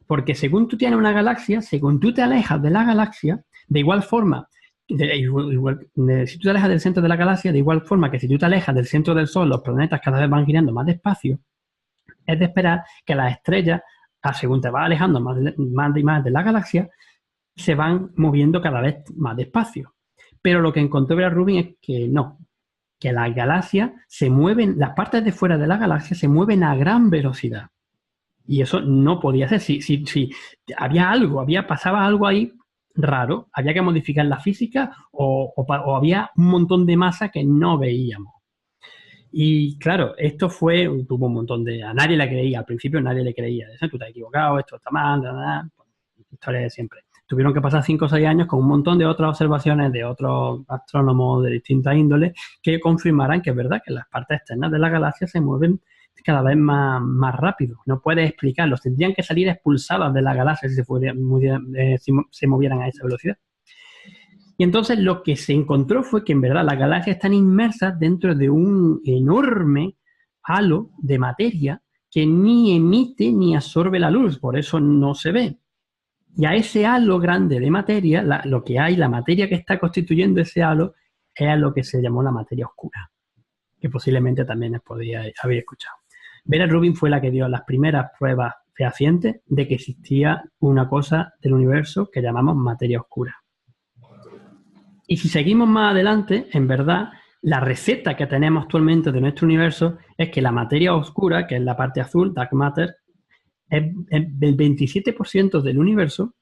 Porque según tú tienes una galaxia, según tú te alejas de la galaxia, de igual forma, si tú te alejas del centro de la galaxia, de igual forma que si tú te alejas del centro del Sol, los planetas cada vez van girando más despacio, es de esperar que las estrellas, según te vas alejando más y más de la galaxia, se van moviendo cada vez más despacio. Pero lo que encontró Vera Rubin es que no, que las galaxias se mueven, las partes de fuera de la galaxia se mueven a gran velocidad. Y eso no podía ser. Si había algo, pasaba algo ahí raro, había que modificar la física o había un montón de masa que no veíamos. Y claro, esto tuvo un montón a nadie le creía, al principio nadie le creía. Decían, tú te has equivocado, esto está mal, historia de siempre. Tuvieron que pasar 5 o 6 años con un montón de otras observaciones de otros astrónomos de distintas índoles que confirmaran que es verdad que las partes externas de la galaxia se mueven cada vez más rápido. No puedes explicarlo. Tendrían que salir expulsadas de la galaxia si se movieran a esa velocidad. Y entonces lo que se encontró fue que en verdad las galaxias están inmersas dentro de un enorme halo de materia que ni emite ni absorbe la luz, por eso no se ve. Y a ese halo grande de materia, la materia que está constituyendo ese halo, es a lo que se llamó la materia oscura, que posiblemente también habéis escuchado. Vera Rubin fue la que dio las primeras pruebas fehacientes de que existía una cosa del universo que llamamos materia oscura. Y si seguimos más adelante, en verdad, la receta que tenemos actualmente de nuestro universo es que la materia oscura, que es la parte azul, dark matter, es el 27% del universo.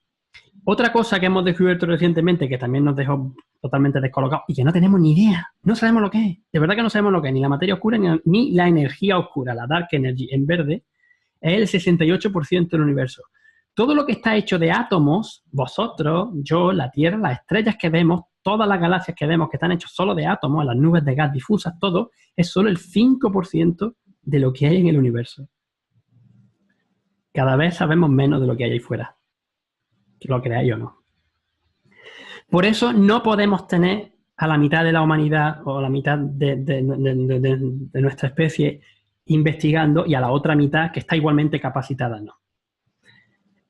Otra cosa que hemos descubierto recientemente, que también nos dejó totalmente descolocados y que no tenemos ni idea, no sabemos lo que es. De verdad que no sabemos lo que es, ni la materia oscura ni la energía oscura, la dark energy en verde, es el 68% del universo. Todo lo que está hecho de átomos, vosotros, yo, la Tierra, las estrellas que vemos, todas las galaxias que vemos que están hechas solo de átomos, las nubes de gas difusas, todo, es solo el 5% de lo que hay en el universo. Cada vez sabemos menos de lo que hay ahí fuera, que lo creáis o no. Por eso no podemos tener a la mitad de la humanidad o a la mitad de nuestra especie investigando y a la otra mitad que está igualmente capacitada, no.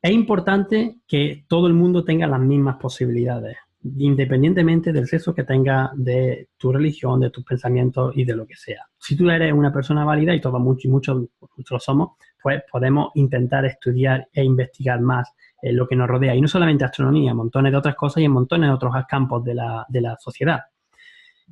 Es importante que todo el mundo tenga las mismas posibilidades, independientemente del sexo que tenga, de tu religión, de tus pensamientos y de lo que sea. Si tú eres una persona válida, y todos muchos lo somos, pues podemos intentar estudiar e investigar más lo que nos rodea. Y no solamente astronomía, montones de otras cosas y en montones de otros campos de la sociedad.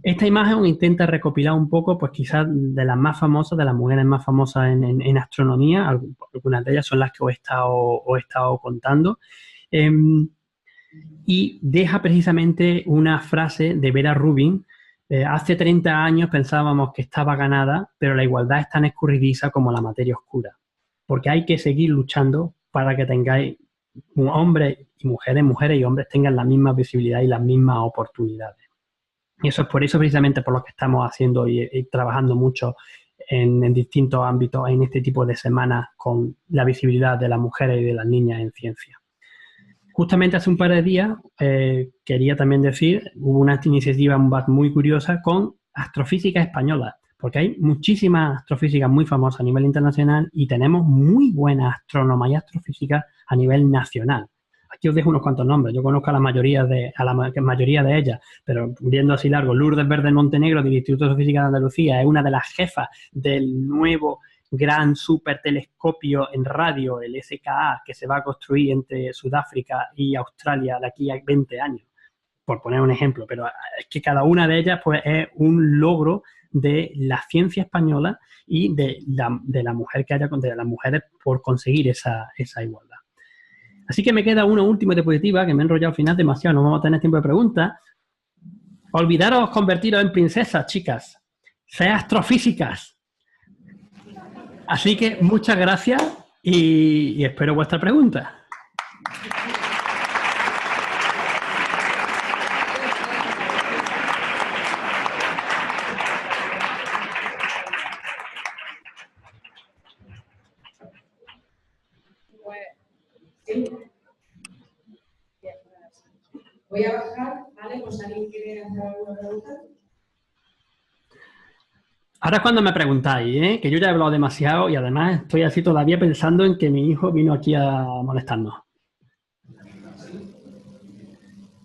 Esta imagen intenta recopilar un poco, pues quizás de las más famosas, de las mujeres más famosas en astronomía. Algunas de ellas son las que os he estado contando. Y deja precisamente una frase de Vera Rubin. Hace 30 años pensábamos que estaba ganada, pero la igualdad es tan escurridiza como la materia oscura. Porque hay que seguir luchando para que tengáis hombres y mujeres y hombres tengan la misma visibilidad y las mismas oportunidades. Y eso es por eso precisamente por lo que estamos haciendo y trabajando mucho en distintos ámbitos en este tipo de semanas con la visibilidad de las mujeres y de las niñas en ciencia. Justamente hace un par de días, quería también decir, hubo una iniciativa muy curiosa con astrofísicas españolas, porque hay muchísimas astrofísicas muy famosas a nivel internacional y tenemos muy buenas astrónomas y astrofísicas a nivel nacional. Aquí os dejo unos cuantos nombres. Yo conozco a la mayoría de ellas, pero viendo así largo, Lourdes Verde Montenegro del Instituto de Física de Andalucía es una de las jefas del nuevo gran supertelescopio en radio, el SKA, que se va a construir entre Sudáfrica y Australia de aquí a 20 años, por poner un ejemplo. Pero es que cada una de ellas pues, es un logro de la ciencia española y de la mujer de las mujeres por conseguir esa igualdad. Así que me queda una última diapositiva, que me he enrollado al final demasiado, no vamos a tener tiempo de preguntas. Olvidaros convertiros en princesas, chicas. Sed astrofísicas. Así que muchas gracias y espero vuestra pregunta. Voy a bajar, ¿vale? Pues alguien quiere hacer alguna pregunta. Ahora es cuando me preguntáis, que yo ya he hablado demasiado y además estoy así todavía pensando en que mi hijo vino aquí a molestarnos.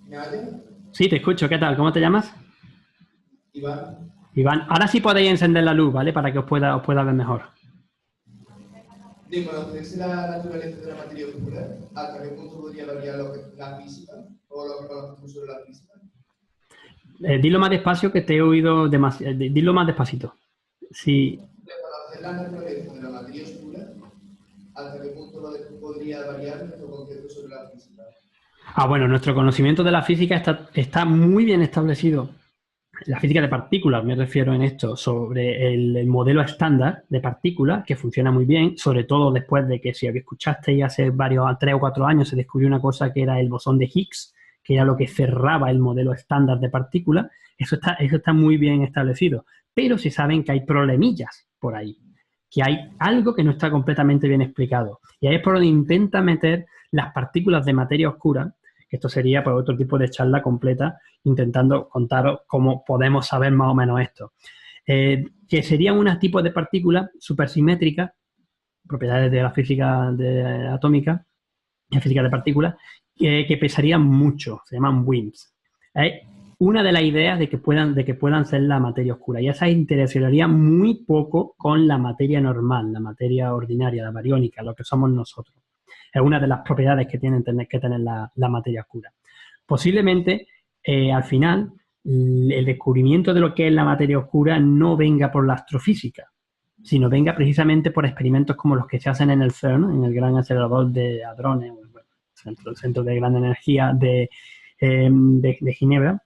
¿Me oyes? Sí, te escucho. ¿Qué tal? ¿Cómo te llamas? Iván. Iván, ahora sí podéis encender la luz, ¿vale? Para que os pueda ver mejor. De conocerse la naturaleza de la materia oscura, ¿hasta qué punto podría variar la física o lo que conocemos sobre la física? Dilo más despacio, que te he oído demasiado. Dilo más despacito. Sí. De conocer la naturaleza de la materia oscura, ¿hasta qué punto podría variar nuestro concepto sobre la física? Bueno, nuestro conocimiento de la física está muy bien establecido la física de partículas, me refiero en esto, sobre el modelo estándar de partículas, que funciona muy bien, sobre todo después de que, si escuchasteis hace 3 o 4 años, se descubrió una cosa que era el bosón de Higgs, que era lo que cerraba el modelo estándar de partículas. Eso está muy bien establecido. Pero se saben que hay problemillas por ahí, que hay algo que no está completamente bien explicado. Y ahí es por donde intenta meter las partículas de materia oscura, que esto sería por otro tipo de charla completa, intentando contaros cómo podemos saber más o menos esto. Que serían unos tipos de partículas supersimétricas, propiedades de la física atómica, la física de partículas, que pesarían mucho, se llaman WIMPs. Una de las ideas de que puedan ser la materia oscura, y esa interaccionaría muy poco con la materia normal, la materia ordinaria, la bariónica, lo que somos nosotros. Es una de las propiedades que tiene que tener la materia oscura. Posiblemente, al final, el descubrimiento de lo que es la materia oscura no venga por la astrofísica, sino venga precisamente por experimentos como los que se hacen en el CERN, en el Gran Acelerador de Hadrones, el Centro de Gran Energía de Ginebra,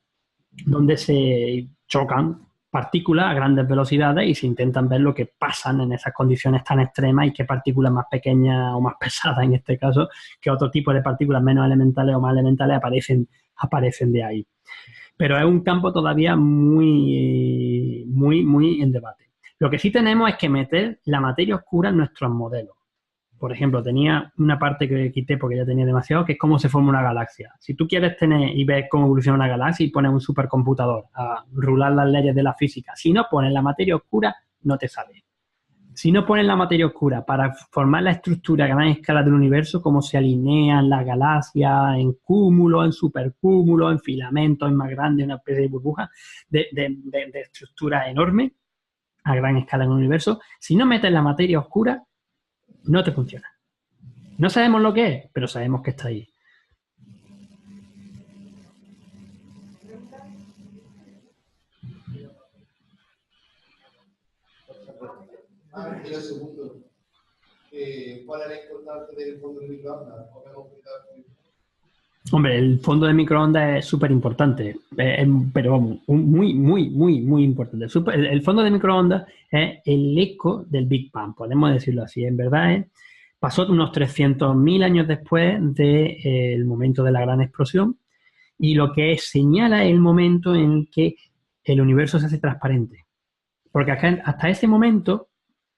donde se chocan partículas a grandes velocidades y se intentan ver lo que pasan en esas condiciones tan extremas y qué partículas más pequeñas o más pesadas, en este caso, que otro tipo de partículas menos elementales o más elementales aparecen de ahí. Pero es un campo todavía muy en debate. Lo que sí tenemos es que meter la materia oscura en nuestros modelos. Por ejemplo, tenía una parte que quité porque ya tenía demasiado, que es cómo se forma una galaxia. Si tú quieres tener y ver cómo evoluciona una galaxia y pones un supercomputador a rular las leyes de la física, si no pones la materia oscura, no te sale. Si no pones la materia oscura para formar la estructura a gran escala del universo, cómo se alinean las galaxias en cúmulos, en supercúmulos, en filamentos más grandes, una especie de burbuja de estructura enorme a gran escala en el universo, si no metes la materia oscura, no te funciona. No sabemos lo que es, pero sabemos que está ahí. Y lo segundo, ¿cuál es la importancia del fondo de microondas? Hombre, el fondo de microondas es súper importante, pero muy importante. El fondo de microondas es el eco del Big Bang, podemos decirlo así. En verdad, pasó unos 300.000 años después del momento de la gran explosión, y lo que señala el momento en que el universo se hace transparente. Porque hasta ese momento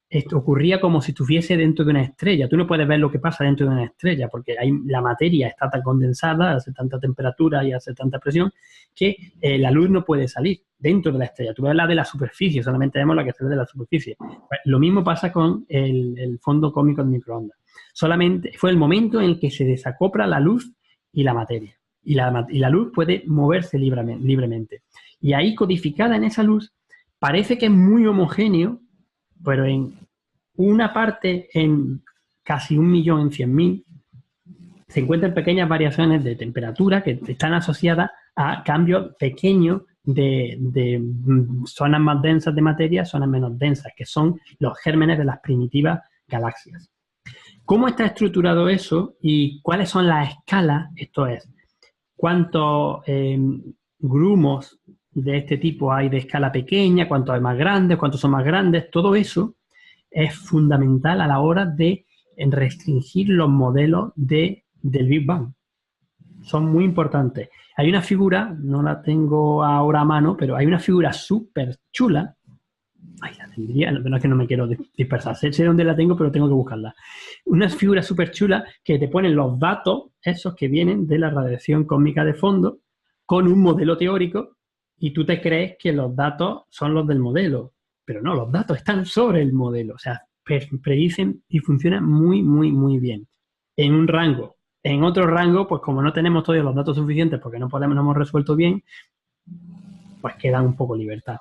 esto ocurría como si estuviese dentro de una estrella. Tú no puedes ver lo que pasa dentro de una estrella porque la materia está tan condensada, hace tanta temperatura y hace tanta presión que la luz no puede salir dentro de la estrella. Tú ves la de la superficie, solamente vemos la que sale de la superficie. Pues, lo mismo pasa con el fondo cósmico de microondas. Solamente fue el momento en el que se desacopla la luz y la materia. Y la luz puede moverse libremente. Y ahí, codificada en esa luz, parece que es muy homogéneo, pero en una parte en casi 1.000.000 en 100.000 se encuentran pequeñas variaciones de temperatura que están asociadas a cambios pequeños de zonas más densas de materia, zonas menos densas, que son los gérmenes de las primitivas galaxias. ¿Cómo está estructurado eso y cuáles son las escalas? Esto es, ¿cuántos grumos de este tipo hay de escala pequeña? ¿Cuántos hay más grandes? ¿Cuántos son más grandes? Todo eso es fundamental a la hora de restringir los modelos del Big Bang. Son muy importantes. Hay una figura, no la tengo ahora a mano, pero hay una figura súper chula. Ay, la tendría, pero es que no me quiero dispersar. Sé dónde la tengo, pero tengo que buscarla. Una figura súper chula que te ponen los datos, esos que vienen de la radiación cósmica de fondo, con un modelo teórico, y tú te crees que los datos son los del modelo. Pero no, los datos están sobre el modelo. O sea, predicen y funcionan muy bien. En un rango. En otro rango, pues como no tenemos todavía los datos suficientes porque no hemos resuelto bien, pues queda un poco libertad.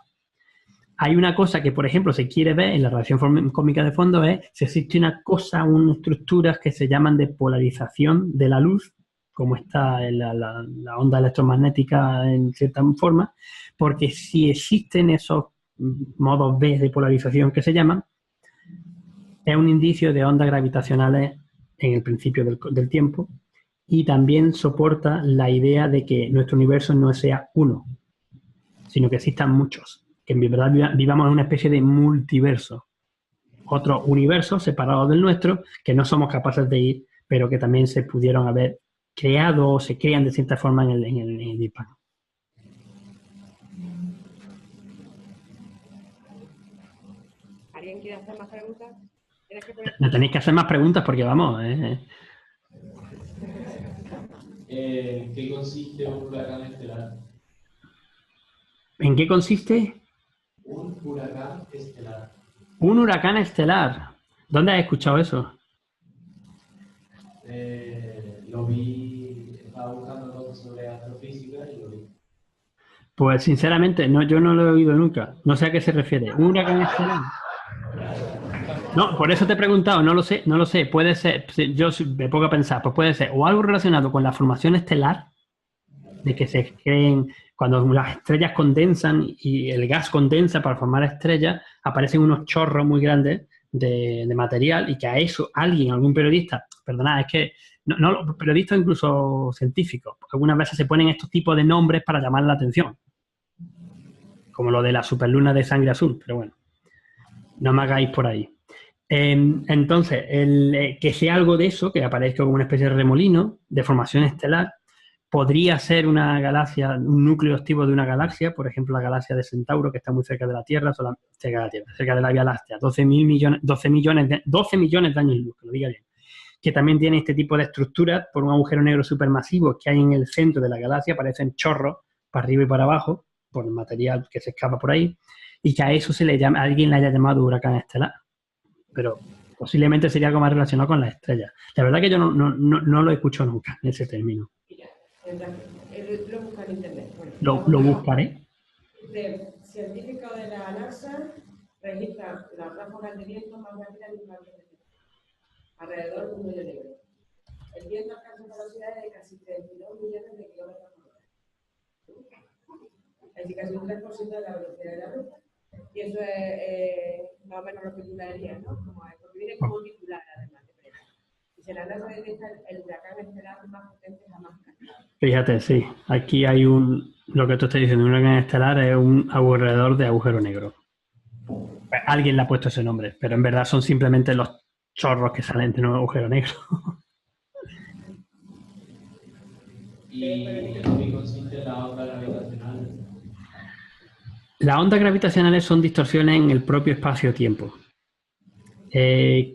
Hay una cosa que, por ejemplo, se quiere ver en la radiación cósmica de fondo, es si existe una cosa, unas estructuras que se llaman de polarización de la luz, como está la onda electromagnética en cierta forma, porque si existen esos modos B de polarización que se llaman, es un indicio de ondas gravitacionales en el principio del tiempo, y también soporta la idea de que nuestro universo no sea uno, sino que existan muchos, que en verdad vivamos en una especie de multiverso. Otros universos separados del nuestro que no somos capaces de ir, pero que también se pudieron haber creado o se crean de cierta forma en el Big Bang. ¿Alguien quiere hacer más preguntas? No tenéis que hacer más preguntas porque vamos. ¿En qué consiste un huracán estelar? ¿En qué consiste? Un huracán estelar. Un huracán estelar. ¿Dónde has escuchado eso? Lo vi, estaba buscando cosas sobre astrofísica y lo vi. Pues sinceramente, no, yo no lo he oído nunca. No sé a qué se refiere. ¿Un huracán estelar? No, por eso te he preguntado, no lo sé. Puede ser, yo me pongo a pensar, pues puede ser o algo relacionado con la formación estelar, de que se creen, cuando las estrellas condensan y el gas condensa para formar estrellas, aparecen unos chorros muy grandes de material y que a eso alguien, algún periodista, perdonad, es que no periodistas incluso científicos, algunas veces se ponen estos tipos de nombres para llamar la atención, como lo de la superluna de sangre azul, pero bueno, no me hagáis por ahí. Entonces, que sea algo de eso, que aparezca como una especie de remolino de formación estelar, podría ser una galaxia, un núcleo activo de una galaxia, por ejemplo, la galaxia de Centauro, que está muy cerca de la Tierra, cerca de la Vía Láctea, 12 millones de años luz, que lo diga bien, que también tiene este tipo de estructuras por un agujero negro supermasivo que hay en el centro de la galaxia, aparecen chorros para arriba y para abajo, por el material que se escapa por ahí, y que a eso alguien le haya llamado huracán estelar. Pero posiblemente sería algo más relacionado con las estrellas. La verdad que yo no lo he escuchado nunca, ese término. Lo busca en internet. Bueno, lo buscaré. Científicos de la NASA registran las ráfagas de viento más rápidas en un mar de Tierra, alrededor de 1 millón de euros. El viento alcanza velocidades de casi 32 millones de kilómetros por hora. Es decir, casi un 3% de la velocidad de la luz. Y eso es más o menos lo que tú darías, ¿no? Porque viene como un titular, además de prensa. Y se la NASA detecta el huracán estelar más potente jamás. Fíjate, sí. Aquí hay lo que tú estás diciendo, un huracán estelar es un alrededor de agujero negro. Pues alguien le ha puesto ese nombre, pero en verdad son simplemente los chorros que salen de un agujero negro. ¿Y en qué consiste la onda gravitacional? Las ondas gravitacionales son distorsiones en el propio espacio-tiempo.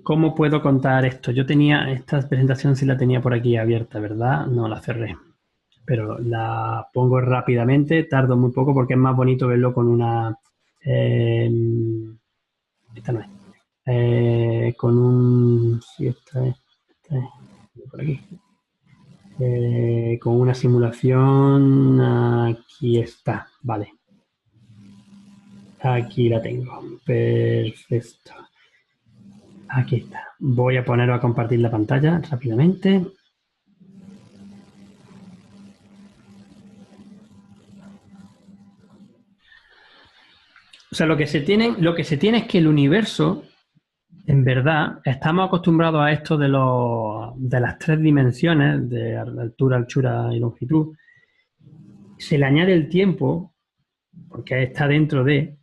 ¿Cómo puedo contar esto? Yo tenía esta presentación, sí la tenía por aquí abierta, ¿verdad? No la cerré, pero la pongo rápidamente, tardo muy poco porque es más bonito verlo con una... esta no es. Con un... Sí, esta es por aquí. Con una simulación, aquí está, vale. Aquí la tengo, perfecto. Aquí está. Voy a ponerlo a compartir la pantalla rápidamente. O sea, lo que se tiene es que el universo, en verdad, estamos acostumbrados a esto de las 3 dimensiones, de altura, anchura y longitud. Se le añade el tiempo, porque está dentro de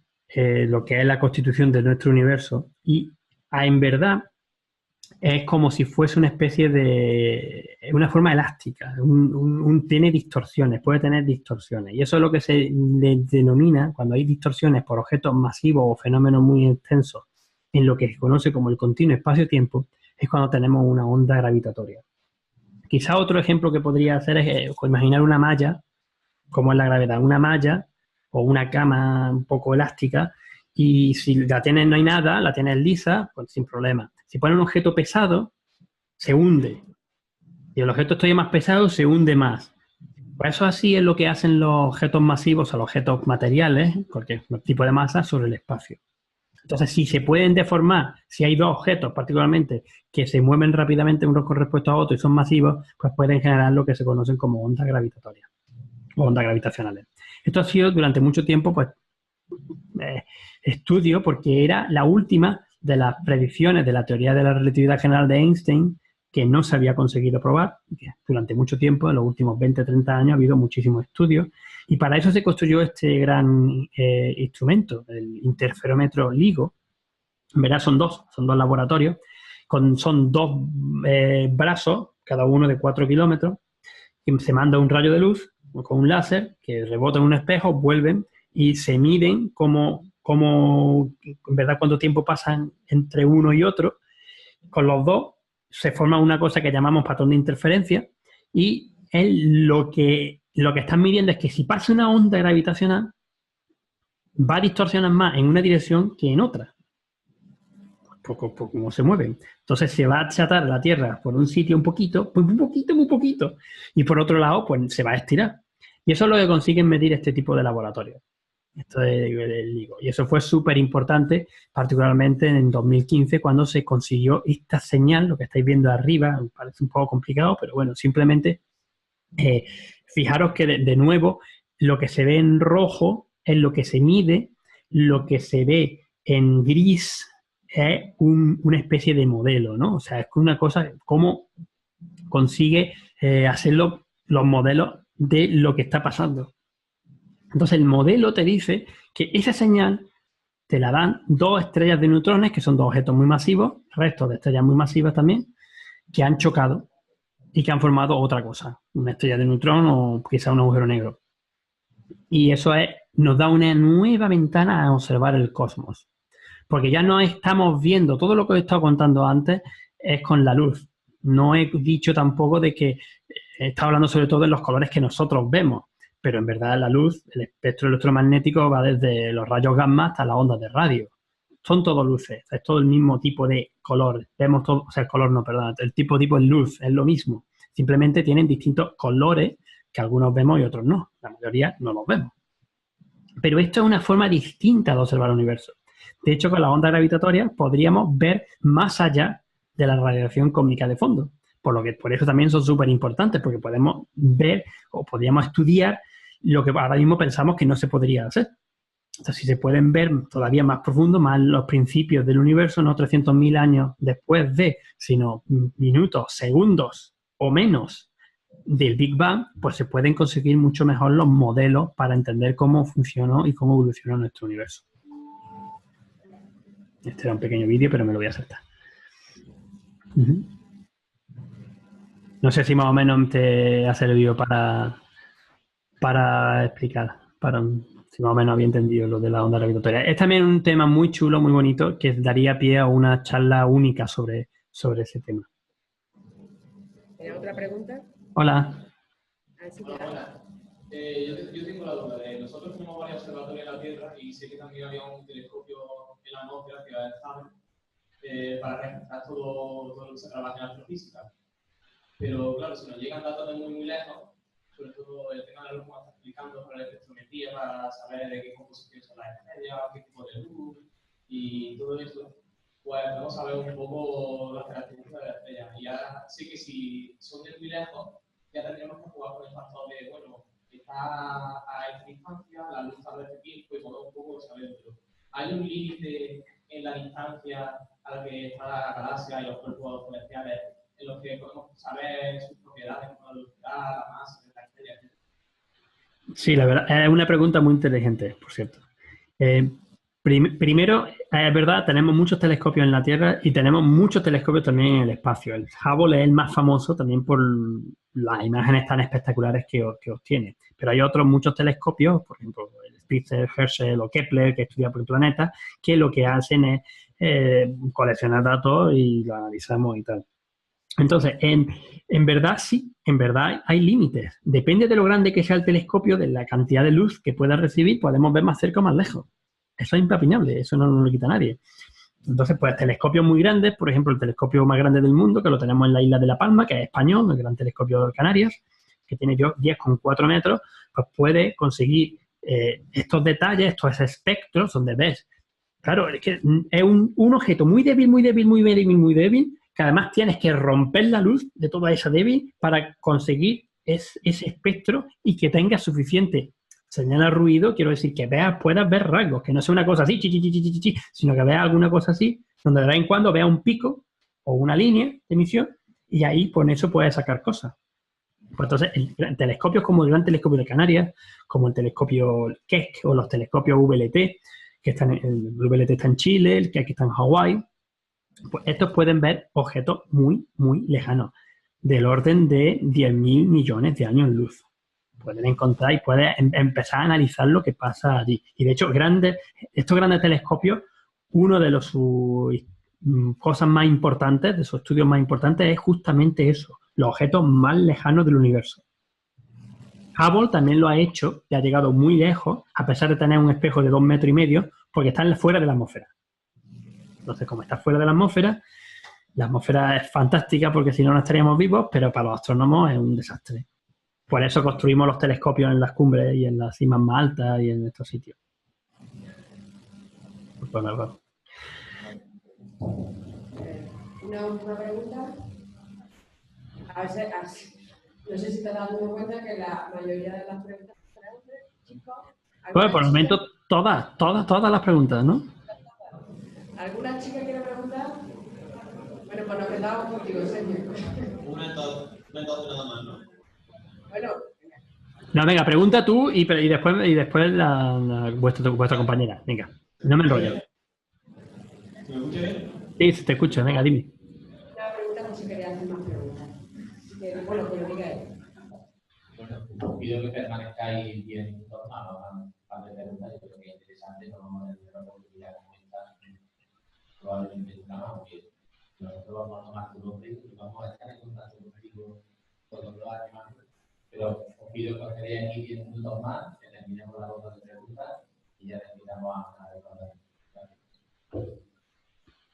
lo que es la constitución de nuestro universo, y en verdad es como si fuese una especie de... una forma elástica, tiene distorsiones, puede tener distorsiones, y eso es lo que se denomina, cuando hay distorsiones por objetos masivos o fenómenos muy extensos, en lo que se conoce como el continuo espacio-tiempo, es cuando tenemos una onda gravitatoria. Quizá otro ejemplo que podría hacer es imaginar una malla, como es la gravedad, una malla o una cama un poco elástica, y si la tienes no hay nada, la tienes lisa, pues sin problema. Si pones un objeto pesado, se hunde. Si el objeto está más pesado, se hunde más. Pues eso así es lo que hacen los objetos masivos o los objetos materiales, cualquier tipo de masa, sobre el espacio. Entonces, si se pueden deformar, si hay 2 objetos particularmente que se mueven rápidamente unos con respecto a otros y son masivos, pues pueden generar lo que se conocen como ondas gravitatorias o ondas gravitacionales. Esto ha sido durante mucho tiempo, pues, estudio, porque era la última de las predicciones de la teoría de la relatividad general de Einstein que no se había conseguido probar. Durante mucho tiempo, en los últimos 20-30 años, ha habido muchísimos estudios Y para eso se construyó este gran instrumento, el interferómetro LIGO. En verdad son dos laboratorios, son dos brazos, cada uno de 4 kilómetros, y se manda un rayo de luz con un láser que rebota en un espejo, vuelven y se miden cómo en verdad cuánto tiempo pasan entre uno y otro. Con los dos se forma una cosa que llamamos patrón de interferencia y lo que están midiendo es que si pasa una onda gravitacional va a distorsionar más en una dirección que en otra. Por cómo se mueven. Entonces se va a achatar la Tierra por un sitio un poquito, pues muy poquito, y por otro lado pues se va a estirar. Y eso es lo que consiguen medir este tipo de laboratorios. Esto es el LIGO. Y eso fue súper importante, particularmente en 2015, cuando se consiguió esta señal, lo que estáis viendo arriba, parece un poco complicado, pero bueno, simplemente fijaros que de nuevo lo que se ve en rojo es lo que se mide, lo que se ve en gris es una especie de modelo, ¿no? O sea, es una cosa, cómo consigue hacerlo los modelos de lo que está pasando. Entonces, el modelo te dice que esa señal te la dan dos estrellas de neutrones, que son dos objetos muy masivos, restos de estrellas muy masivas también, que han chocado y que han formado otra cosa, una estrella de neutrón o quizá un agujero negro. Y eso nos da una nueva ventana a observar el cosmos. Porque ya no estamos viendo, todo lo que os he estado contando antes es con la luz. No he dicho tampoco de que he estado hablando sobre todo de los colores que nosotros vemos, pero en verdad la luz, el espectro electromagnético va desde los rayos gamma hasta las ondas de radio. Son todo luces, es todo el mismo tipo de color. Vemos todo, o sea, el color no, perdón, el tipo de luz es lo mismo. Simplemente tienen distintos colores que algunos vemos y otros no. La mayoría no los vemos. Pero esto es una forma distinta de observar el universo. De hecho, con las ondas gravitatorias podríamos ver más allá de la radiación cósmica de fondo. Por eso también son súper importantes, porque podemos ver o podríamos estudiar lo que ahora mismo pensamos que no se podría hacer. Entonces, si se pueden ver todavía más profundo, más los principios del universo, no 300.000 años después sino minutos, segundos o menos del Big Bang, pues se pueden conseguir mucho mejor los modelos para entender cómo funcionó y cómo evolucionó nuestro universo. Este era un pequeño vídeo, pero me lo voy a saltar. No sé si más o menos te ha servido para explicar, si más o menos había entendido lo de la onda gravitatoria. Es también un tema muy chulo, muy bonito, que daría pie a una charla única sobre ese tema. ¿Tiene otra pregunta? Hola. Hola. Yo tengo la duda. Nosotros tenemos varios observatorios en la Tierra y sé que también había un telescopio en la atmósfera que era el Hubble para registrar todo lo que se trabaja en astrofísica. Pero claro, si nos llegan datos de muy lejos, sobre todo el tema de la luz, como está explicando, sobre la espectrometría, para saber de qué composición son las estrellas, qué tipo de luz y todo eso, pues vamos a ver un poco las características de las estrellas. Y ya sé que si son de muy lejos, ya tendríamos que jugar con el factor de, bueno, está a esta distancia, la luz está de este tiempo y poder un poco saber. ¿Hay un límite en la distancia a la que está la galaxia y los cuerpos celestiales en los que podemos saber sus propiedades, como la velocidad, la masa de la estrella? Sí, la verdad, es una pregunta muy inteligente, por cierto. Primero, es verdad, tenemos muchos telescopios en la Tierra y tenemos muchos telescopios también en el espacio. El Hubble es el más famoso también por las imágenes tan espectaculares que obtiene. Pero hay otros muchos telescopios, por ejemplo, el Spitzer, Herschel o Kepler, que estudia por el planeta, que lo que hacen es coleccionar datos y lo analizamos y tal. Entonces, en verdad sí, en verdad hay límites. Depende de lo grande que sea el telescopio, de la cantidad de luz que pueda recibir, podemos ver más cerca o más lejos. Eso es impepinable, eso no lo quita nadie. Entonces, pues telescopios muy grandes, por ejemplo, el telescopio más grande del mundo, que lo tenemos en la isla de La Palma, que es español, el Gran Telescopio de Canarias, que tiene 10,4 metros, pues puede conseguir estos detalles, estos espectros, donde ves. Claro, es que es un objeto muy débil, muy débil, muy débil, muy débil, que además tienes que romper la luz de toda esa débil para conseguir ese espectro y que tenga suficiente señal a ruido, quiero decir, que puedas ver rasgos, que no sea una cosa así, sino que veas alguna cosa así, donde de vez en cuando veas un pico o una línea de emisión y ahí con eso puedes sacar cosas. Pues entonces, telescopios como el Gran Telescopio de Canarias, como el telescopio Keck o los telescopios VLT, que están el VLT está en Chile, el Keck está en Hawái, pues estos pueden ver objetos muy, muy lejanos, del orden de 10.000 millones de años luz. Pueden encontrar y pueden empezar a analizar lo que pasa allí. Y de hecho, estos grandes telescopios, uno de sus cosas más importantes, de sus estudios más importantes, es justamente eso, los objetos más lejanos del universo. Hubble también lo ha hecho y ha llegado muy lejos, a pesar de tener un espejo de 2,5 metros, porque está fuera de la atmósfera. Entonces, como está fuera de la atmósfera es fantástica porque si no, no estaríamos vivos, pero para los astrónomos es un desastre. Por eso construimos los telescopios en las cumbres y en las cimas más altas y en estos sitios. Bueno. Una última pregunta. A veces, no sé si te has dado cuenta que la mayoría de las preguntas para hombres, chicos. Pues por el momento, todas las preguntas, ¿no? ¿Alguna chica quiere preguntar? Bueno, pues nos quedamos contigo, Sergio. Una entonces nada más, ¿no? Bueno. No, venga, pregunta tú y después vuestra compañera. Venga, no me enrolles. ¿Me escuchas bien? Sí, te escucho, venga, dime. Una pregunta, no sé si quería hacer más preguntas. Bueno, que lo diga él. Bueno, os pido que permanezcáis bien informados a de preguntas. Yo creo que es interesante, no vamos a tener la oportunidad de comentar probablemente una más, porque nosotros vamos a tomar tu nombre y vamos a estar en contacto contigo todos los años. Pero os pido que os quedéis aquí 10 minutos más, que terminemos la ronda de preguntas y ya terminamos a recordar.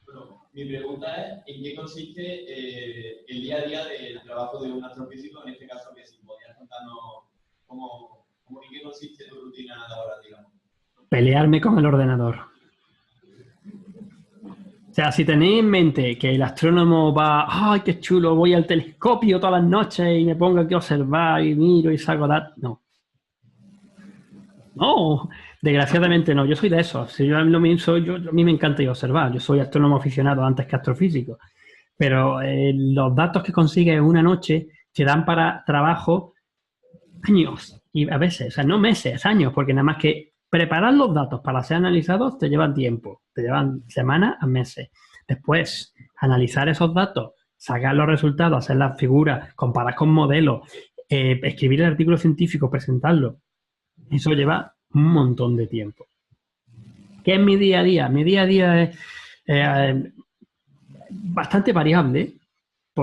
Bueno, mi pregunta es, ¿en qué consiste el día a día del trabajo de un astrofísico? En este caso, que si podías contarnos en qué consiste tu rutina laboral, digamos. Pelearme con el ordenador. O sea, si tenéis en mente que el astrónomo va, ¡ay, qué chulo! Voy al telescopio todas las noches y me pongo aquí a observar y miro y saco datos. No. No, desgraciadamente no. Yo soy de esos. Si a mí me encanta ir a observar. Yo soy astrónomo aficionado antes que astrofísico. Pero los datos que consigues en una noche te dan para trabajo años. Y a veces, o sea, no meses, años, porque nada más que preparar los datos para ser analizados te llevan tiempo, te llevan semanas a meses. Después, analizar esos datos, sacar los resultados, hacer las figuras, comparar con modelos, escribir el artículo científico, presentarlo. Eso lleva un montón de tiempo. ¿Qué es mi día a día? Mi día a día es bastante variable,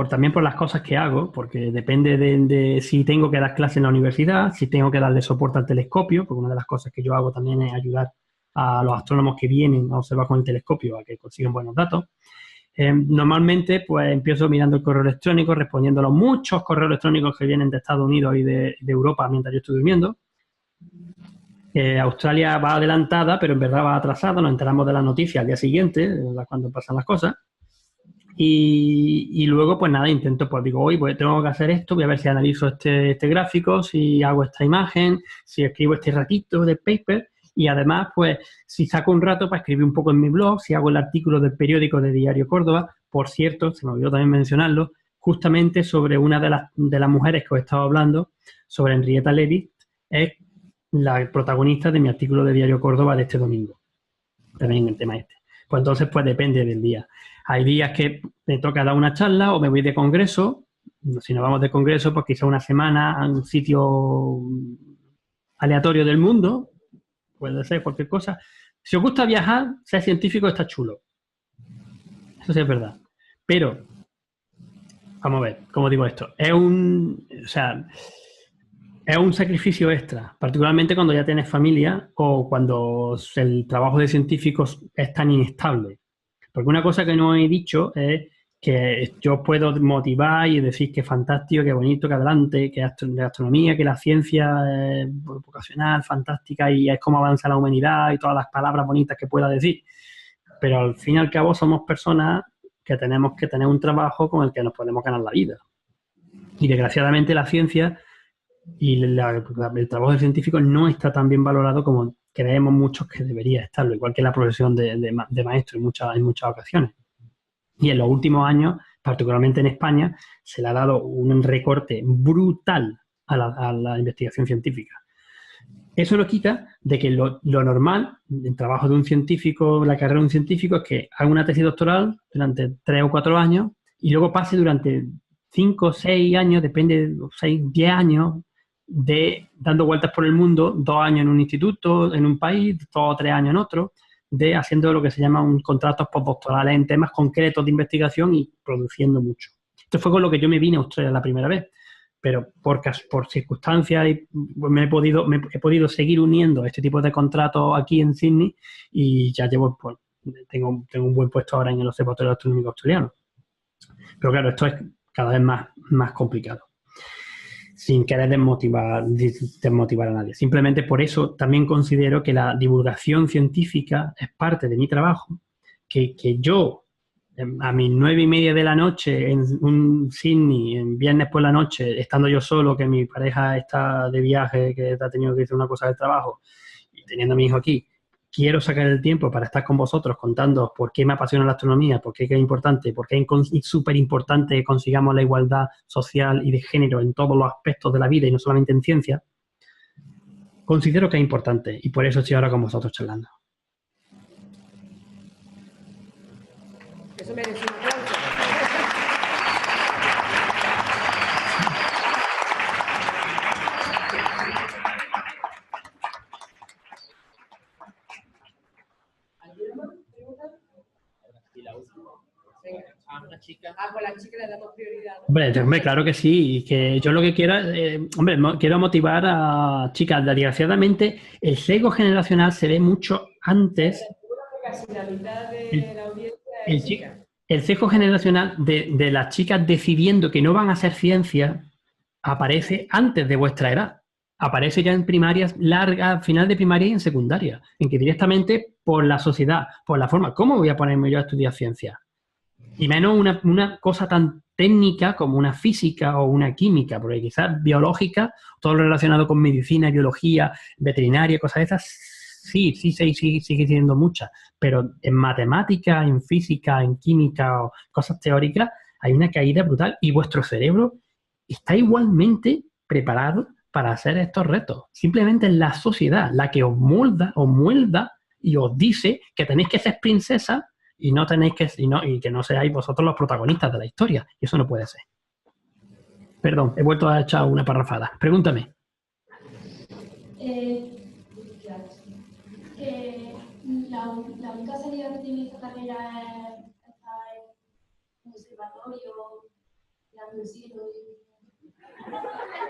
también por las cosas que hago, porque depende de si tengo que dar clase en la universidad, si tengo que darle soporte al telescopio, porque una de las cosas que yo hago también es ayudar a los astrónomos que vienen a observar con el telescopio a que consigan buenos datos. Normalmente, pues empiezo mirando el correo electrónico, respondiendo a los muchos correos electrónicos que vienen de Estados Unidos y de Europa mientras yo estoy durmiendo. Australia va adelantada, pero en verdad va atrasada. Nos enteramos de las noticias al día siguiente, cuando pasan las cosas. Y luego, pues nada, intento, pues digo, hoy tengo que hacer esto, voy a ver si analizo este gráfico, si hago esta imagen, si escribo este ratito de paper. Y además, pues, si saco un rato para escribir un poco en mi blog, si hago el artículo del periódico de Diario Córdoba, por cierto, se me olvidó también mencionarlo, justamente sobre una de las mujeres que os he estado hablando, sobre Henrietta Leavitt, es la protagonista de mi artículo de Diario Córdoba de este domingo, también el tema este. Pues entonces, pues depende del día. Hay días que me toca dar una charla o me voy de congreso. Si nos vamos de congreso, pues quizá una semana a un sitio aleatorio del mundo. Puede ser cualquier cosa. Si os gusta viajar, ser científico está chulo. Eso sí es verdad. Pero, vamos a ver, ¿cómo digo esto? Es un sacrificio extra, particularmente cuando ya tienes familia o cuando el trabajo de científicos es tan inestable. Porque una cosa que no he dicho es que yo puedo motivar y decir que fantástico, que bonito, que adelante, que de astronomía, que la ciencia es vocacional, fantástica y es como avanza la humanidad y todas las palabras bonitas que pueda decir. Pero al fin y al cabo somos personas que tenemos que tener un trabajo con el que nos podemos ganar la vida. Y desgraciadamente la ciencia y el trabajo de científico no está tan bien valorado como creemos muchos que debería estarlo, igual que la profesión de maestro en muchas ocasiones. Y en los últimos años, particularmente en España, se le ha dado un recorte brutal a la investigación científica. Eso no quita de que lo normal, el trabajo de un científico, la carrera de un científico, es que haga una tesis doctoral durante 3 o 4 años y luego pase durante 5 o 6 años, depende, 6, 10 años, dando vueltas por el mundo, 2 años en un instituto, en un país, 2 o 3 años en otro, haciendo lo que se llama un contratos postdoctorales en temas concretos de investigación y produciendo mucho. Esto fue con lo que yo me vine a Australia la primera vez, pero por circunstancias he podido seguir uniendo este tipo de contratos aquí en Sydney y ya tengo un buen puesto ahora en el Observatorio Astronómico Australiano. Pero claro, esto es cada vez más complicado. Sin querer desmotivar a nadie. Simplemente por eso también considero que la divulgación científica es parte de mi trabajo, que yo a mis 9:30 de la noche en un Sydney, en viernes por la noche, estando yo solo, que mi pareja está de viaje, que ha tenido que hacer una cosa del trabajo, y teniendo a mi hijo aquí, quiero sacar el tiempo para estar con vosotros contándoos por qué me apasiona la astronomía, por qué es importante, por qué es súper importante que consigamos la igualdad social y de género en todos los aspectos de la vida y no solamente en ciencia. Considero que es importante y por eso estoy ahora con vosotros charlando. Eso merece un aplauso. ¿Alguna más pregunta? Y la última. Venga. A una chica. Pues a la chica le damos prioridad. Hombre, claro que sí. Y que yo lo que quiero es, quiero motivar a chicas. Desgraciadamente, el sesgo generacional se ve mucho antes. Casi la mitad de la audiencia es chica. El sesgo generacional de las chicas decidiendo que no van a hacer ciencia aparece antes de vuestra edad. Aparece ya en primarias largas, final de primaria y en secundaria. En que directamente por la sociedad, por la forma, ¿cómo voy a ponerme yo a estudiar ciencia? Y menos una cosa tan técnica como una física o una química, porque quizás biológica, todo lo relacionado con medicina, biología, veterinaria, cosas de esas, sí, sigue siendo muchas. Pero en matemática, en física, en química o cosas teóricas, hay una caída brutal y vuestro cerebro está igualmente preparado para hacer estos retos. Simplemente es la sociedad la que os muelda y os dice que tenéis que ser princesa y que no seáis vosotros los protagonistas de la historia. Y eso no puede ser. Perdón, he vuelto a echar una parrafada. Pregúntame. La única salida que tiene esta carrera es estar en un observatorio, dando el cielo.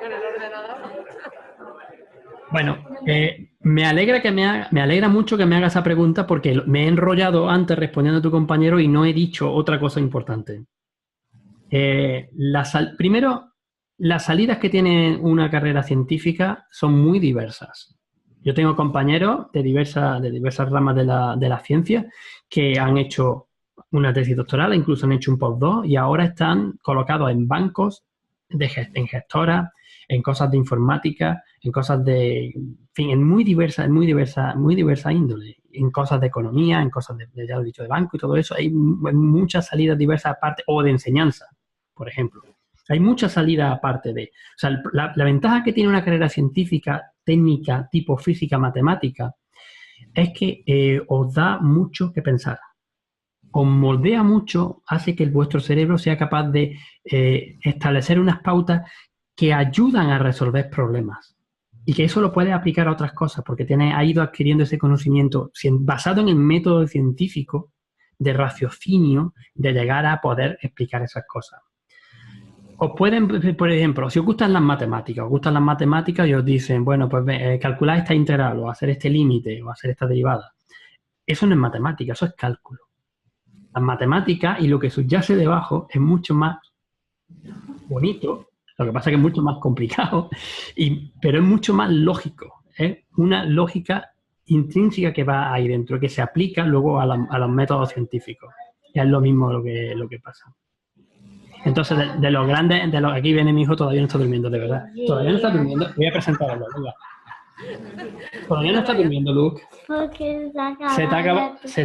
Con el ordenador. Bueno, me alegra mucho que me haga esa pregunta porque me he enrollado antes respondiendo a tu compañero y no he dicho otra cosa importante. Primero, las salidas que tiene una carrera científica son muy diversas. Yo tengo compañeros de diversas ramas de la ciencia que han hecho una tesis doctoral, incluso han hecho un postdoc y ahora están colocados en bancos, en gestoras, en cosas de informática, en cosas en muy diversa índole, en cosas de economía, en cosas ya lo he dicho, de banco y todo eso. Hay muchas salidas diversas aparte, o de enseñanza, por ejemplo. Hay muchas salidas aparte de... O sea, la ventaja que tiene una carrera científica, técnica, tipo física, matemática, es que os da mucho que pensar. Os moldea mucho, hace que vuestro cerebro sea capaz de establecer unas pautas que ayudan a resolver problemas. Y que eso lo puedes aplicar a otras cosas, porque ha ido adquiriendo ese conocimiento basado en el método científico de raciocinio, de llegar a poder explicar esas cosas. Os pueden, por ejemplo, si os gustan las matemáticas, y os dicen, bueno, pues calcular esta integral, o hacer este límite, o hacer esta derivada. Eso no es matemática, eso es cálculo. Las matemáticas y lo que subyace debajo es mucho más bonito, lo que pasa es que es mucho más complicado, pero es mucho más lógico. Es una lógica intrínseca que va ahí dentro, que se aplica luego a los métodos científicos. Y es lo mismo lo que pasa. Entonces, de los grandes, aquí viene mi hijo, todavía no está durmiendo, de verdad. Todavía no está durmiendo. Voy a presentarlo, venga. Todavía no está durmiendo, Luke. Porque Se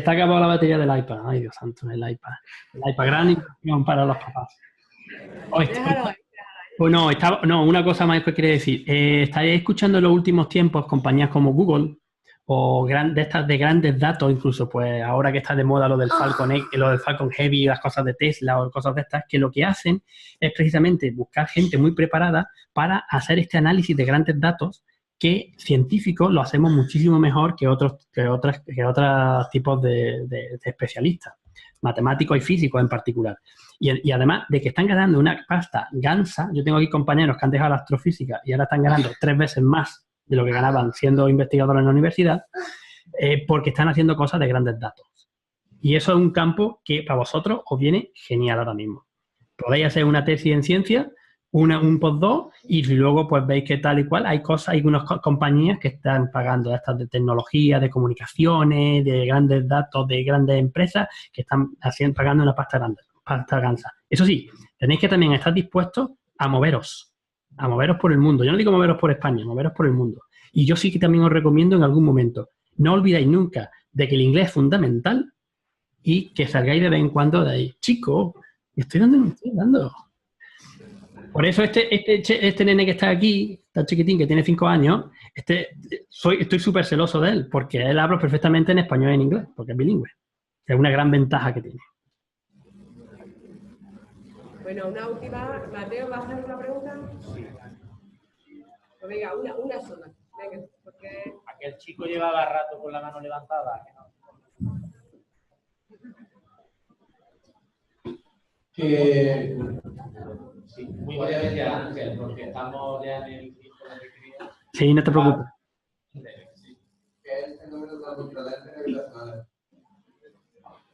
te ha acabado la batería del iPad. Ay, Dios santo, el iPad. El iPad, gran inversión para los papás. No, una cosa más que quiere decir. ¿Estáis escuchando en los últimos tiempos compañías como Google o de estas de grandes datos, incluso pues ahora que está de moda lo del Falcon Heavy, las cosas de Tesla o cosas de estas, que lo que hacen es precisamente buscar gente muy preparada para hacer este análisis de grandes datos que científicos lo hacemos muchísimo mejor que otros tipos de especialistas, matemáticos y físicos en particular. Y además de que están ganando una pasta gansa, yo tengo aquí compañeros que han dejado la astrofísica y ahora están ganando 3 veces más de lo que ganaban siendo investigadores en la universidad, porque están haciendo cosas de grandes datos. Y eso es un campo que para vosotros os viene genial ahora mismo. Podéis hacer una tesis en ciencia, un postdoc, y luego pues veis que tal y cual hay unas compañías que están pagando estas de tecnología, de comunicaciones, de grandes datos, de grandes empresas que están pagando una pasta gansa. Eso sí, tenéis que también estar dispuestos a moveros por el mundo. Yo no digo moveros por España, moveros por el mundo. Y yo sí que también os recomiendo en algún momento, no olvidéis nunca de que el inglés es fundamental y que salgáis de vez en cuando de ahí. Chico, estoy dando. Por eso este nene que está aquí, tan chiquitín, que tiene 5 años, estoy súper celoso de él, porque él habla perfectamente en español y en inglés, porque es bilingüe. Es una gran ventaja que tiene. Bueno, una última. Mateo, ¿vas a hacer una pregunta? Sí. Pues venga, una sola. Venga, porque... Aquel chico llevaba rato con la mano levantada. Sí, muy brevemente, Ángel, porque estamos ya en el tiempo de recreo. Sí, no te preocupes. ¿Qué es el número de las microlentes gravitacionales?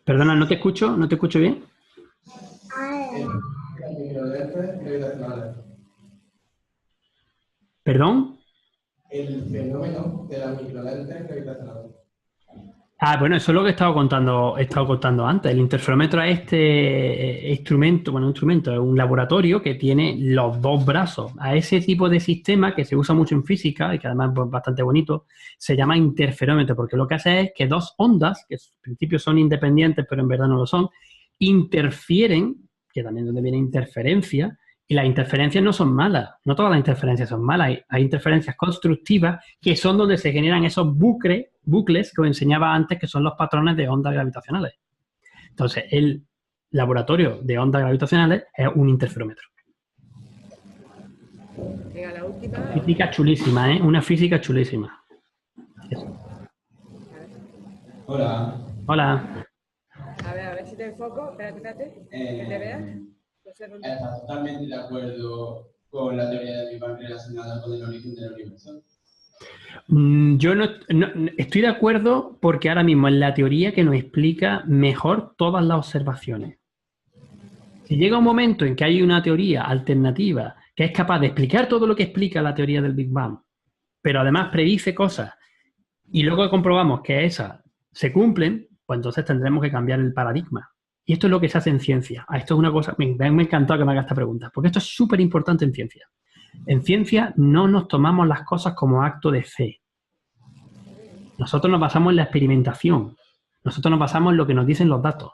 Perdona, no te escucho bien. Las microlentes gravitacionales. ¿Perdón? El fenómeno de las microlentes gravitacionales. Bueno, eso es lo que he estado contando antes. El interferómetro es este instrumento, es un laboratorio que tiene los 2 brazos. A ese tipo de sistema que se usa mucho en física y que además es bastante bonito, se llama interferómetro, porque lo que hace es que 2 ondas, que en principio son independientes, pero en verdad no lo son, interfieren, que también es donde viene interferencia, y las interferencias no son malas, no todas las interferencias son malas, hay interferencias constructivas que son donde se generan esos bucles que os enseñaba antes, que son los patrones de ondas gravitacionales. Entonces, el laboratorio de ondas gravitacionales es un interferómetro. Venga, la última. Física chulísima, ¿eh? Una física chulísima. Eso. Hola. Hola. A ver si te enfoco. Espérate, que te veas. ¿Estás totalmente de acuerdo con la teoría de Big Bang relacionada con el origen del universo? Yo no estoy de acuerdo porque ahora mismo es la teoría que nos explica mejor todas las observaciones. Si llega un momento en que hay una teoría alternativa que es capaz de explicar todo lo que explica la teoría del Big Bang, pero además predice cosas y luego comprobamos que esas se cumplen, pues entonces tendremos que cambiar el paradigma. Y esto es lo que se hace en ciencia. Esto es una cosa, me ha encantado que me haga esta pregunta, porque esto es súper importante en ciencia. En ciencia no nos tomamos las cosas como acto de fe. Nosotros nos basamos en la experimentación. Nosotros nos basamos en lo que nos dicen los datos.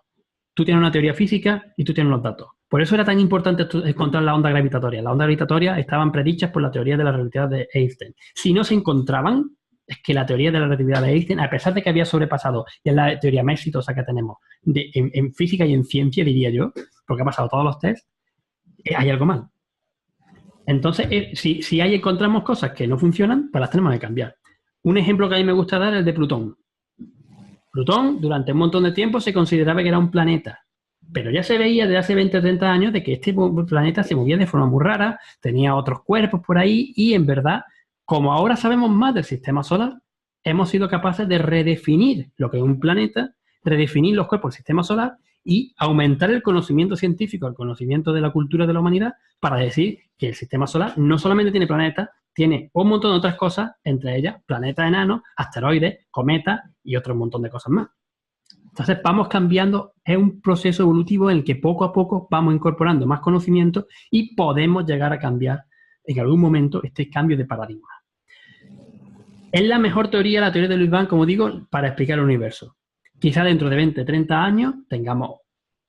Tú tienes una teoría física y tú tienes los datos. Por eso era tan importante encontrar la onda gravitatoria. Las ondas gravitatorias estaban predichas por la teoría de la relatividad de Einstein. Si no se encontraban, es que la teoría de la relatividad de Einstein, a pesar de que había sobrepasado, y es la teoría más exitosa que tenemos en física y en ciencia, diría yo, porque ha pasado todos los tests, hay algo mal. Entonces, si ahí encontramos cosas que no funcionan, pues las tenemos que cambiar. Un ejemplo que a mí me gusta dar es el de Plutón. Plutón, durante un montón de tiempo, se consideraba que era un planeta. Pero ya se veía desde hace 20 o 30 años de que este planeta se movía de forma muy rara, tenía otros cuerpos por ahí y, en verdad, como ahora sabemos más del sistema solar, hemos sido capaces de redefinir lo que es un planeta, redefinir los cuerpos del sistema solar y aumentar el conocimiento científico, el conocimiento de la cultura de la humanidad para decir que el sistema solar no solamente tiene planetas, tiene un montón de otras cosas, entre ellas planetas enanos, asteroides, cometas y otro montón de cosas más. Entonces vamos cambiando, es un proceso evolutivo en el que poco a poco vamos incorporando más conocimiento y podemos llegar a cambiar en algún momento este cambio de paradigma. Es la mejor teoría, la teoría de Luis Van, como digo, para explicar el universo. Quizá dentro de 20, 30 años tengamos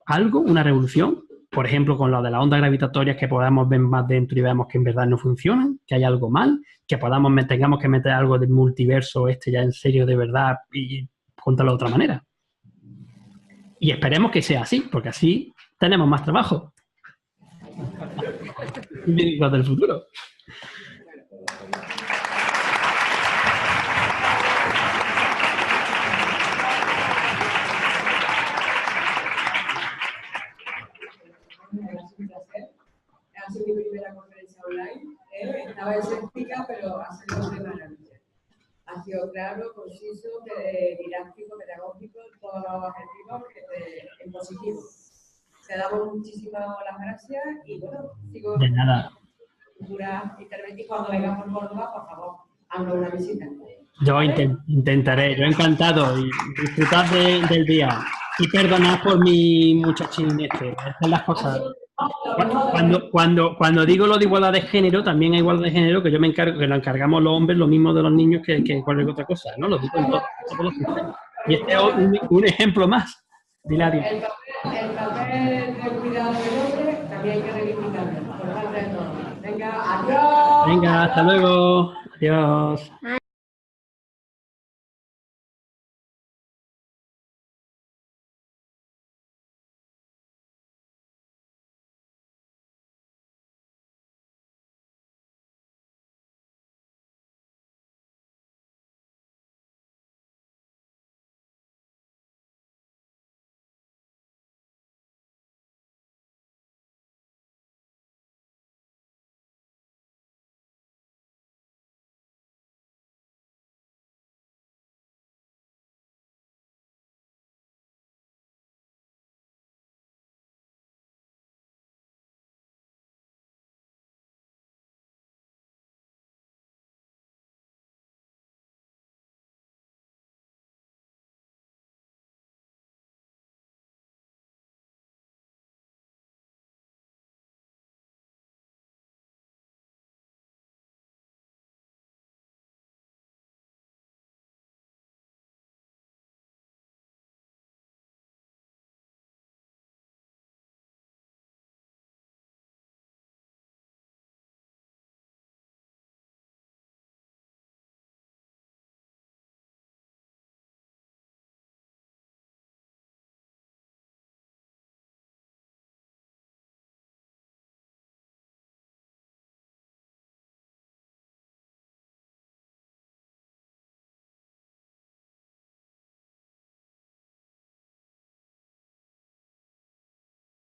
algo, una revolución, por ejemplo, con lo de las ondas gravitatorias, que podamos ver más dentro y veamos que en verdad no funcionan, que hay algo mal, que tengamos que meter algo del multiverso ya en serio de verdad y contarlo de otra manera. Y esperemos que sea así, porque así tenemos más trabajo. Médicos del futuro. Ha sido mi primera conferencia online. Estaba escéptica, pero ha sido de maravilla. Ha sido claro, conciso, didáctico, pedagógico, todos los objetivos en positivo. Te damos muchísimas las gracias y bueno, sigo De nada. futura intervenir. Cuando vengas por Córdoba, por favor, haznos una visita. Yo intentaré, yo encantado y disfrutar del día. Y perdonad por mi muchachín estas son las cosas. Cuando digo lo de igualdad de género, también hay igualdad de género que yo me encargo, que lo encargamos los hombres lo mismo de los niños que cualquier otra cosa, ¿no? Lo digo en todos los sistemas. Y este es un ejemplo más. Dilario. El papel de cuidado del hombre también hay que reivindicarlo, por parte de todos. Venga, adiós. Venga, hasta luego. Adiós.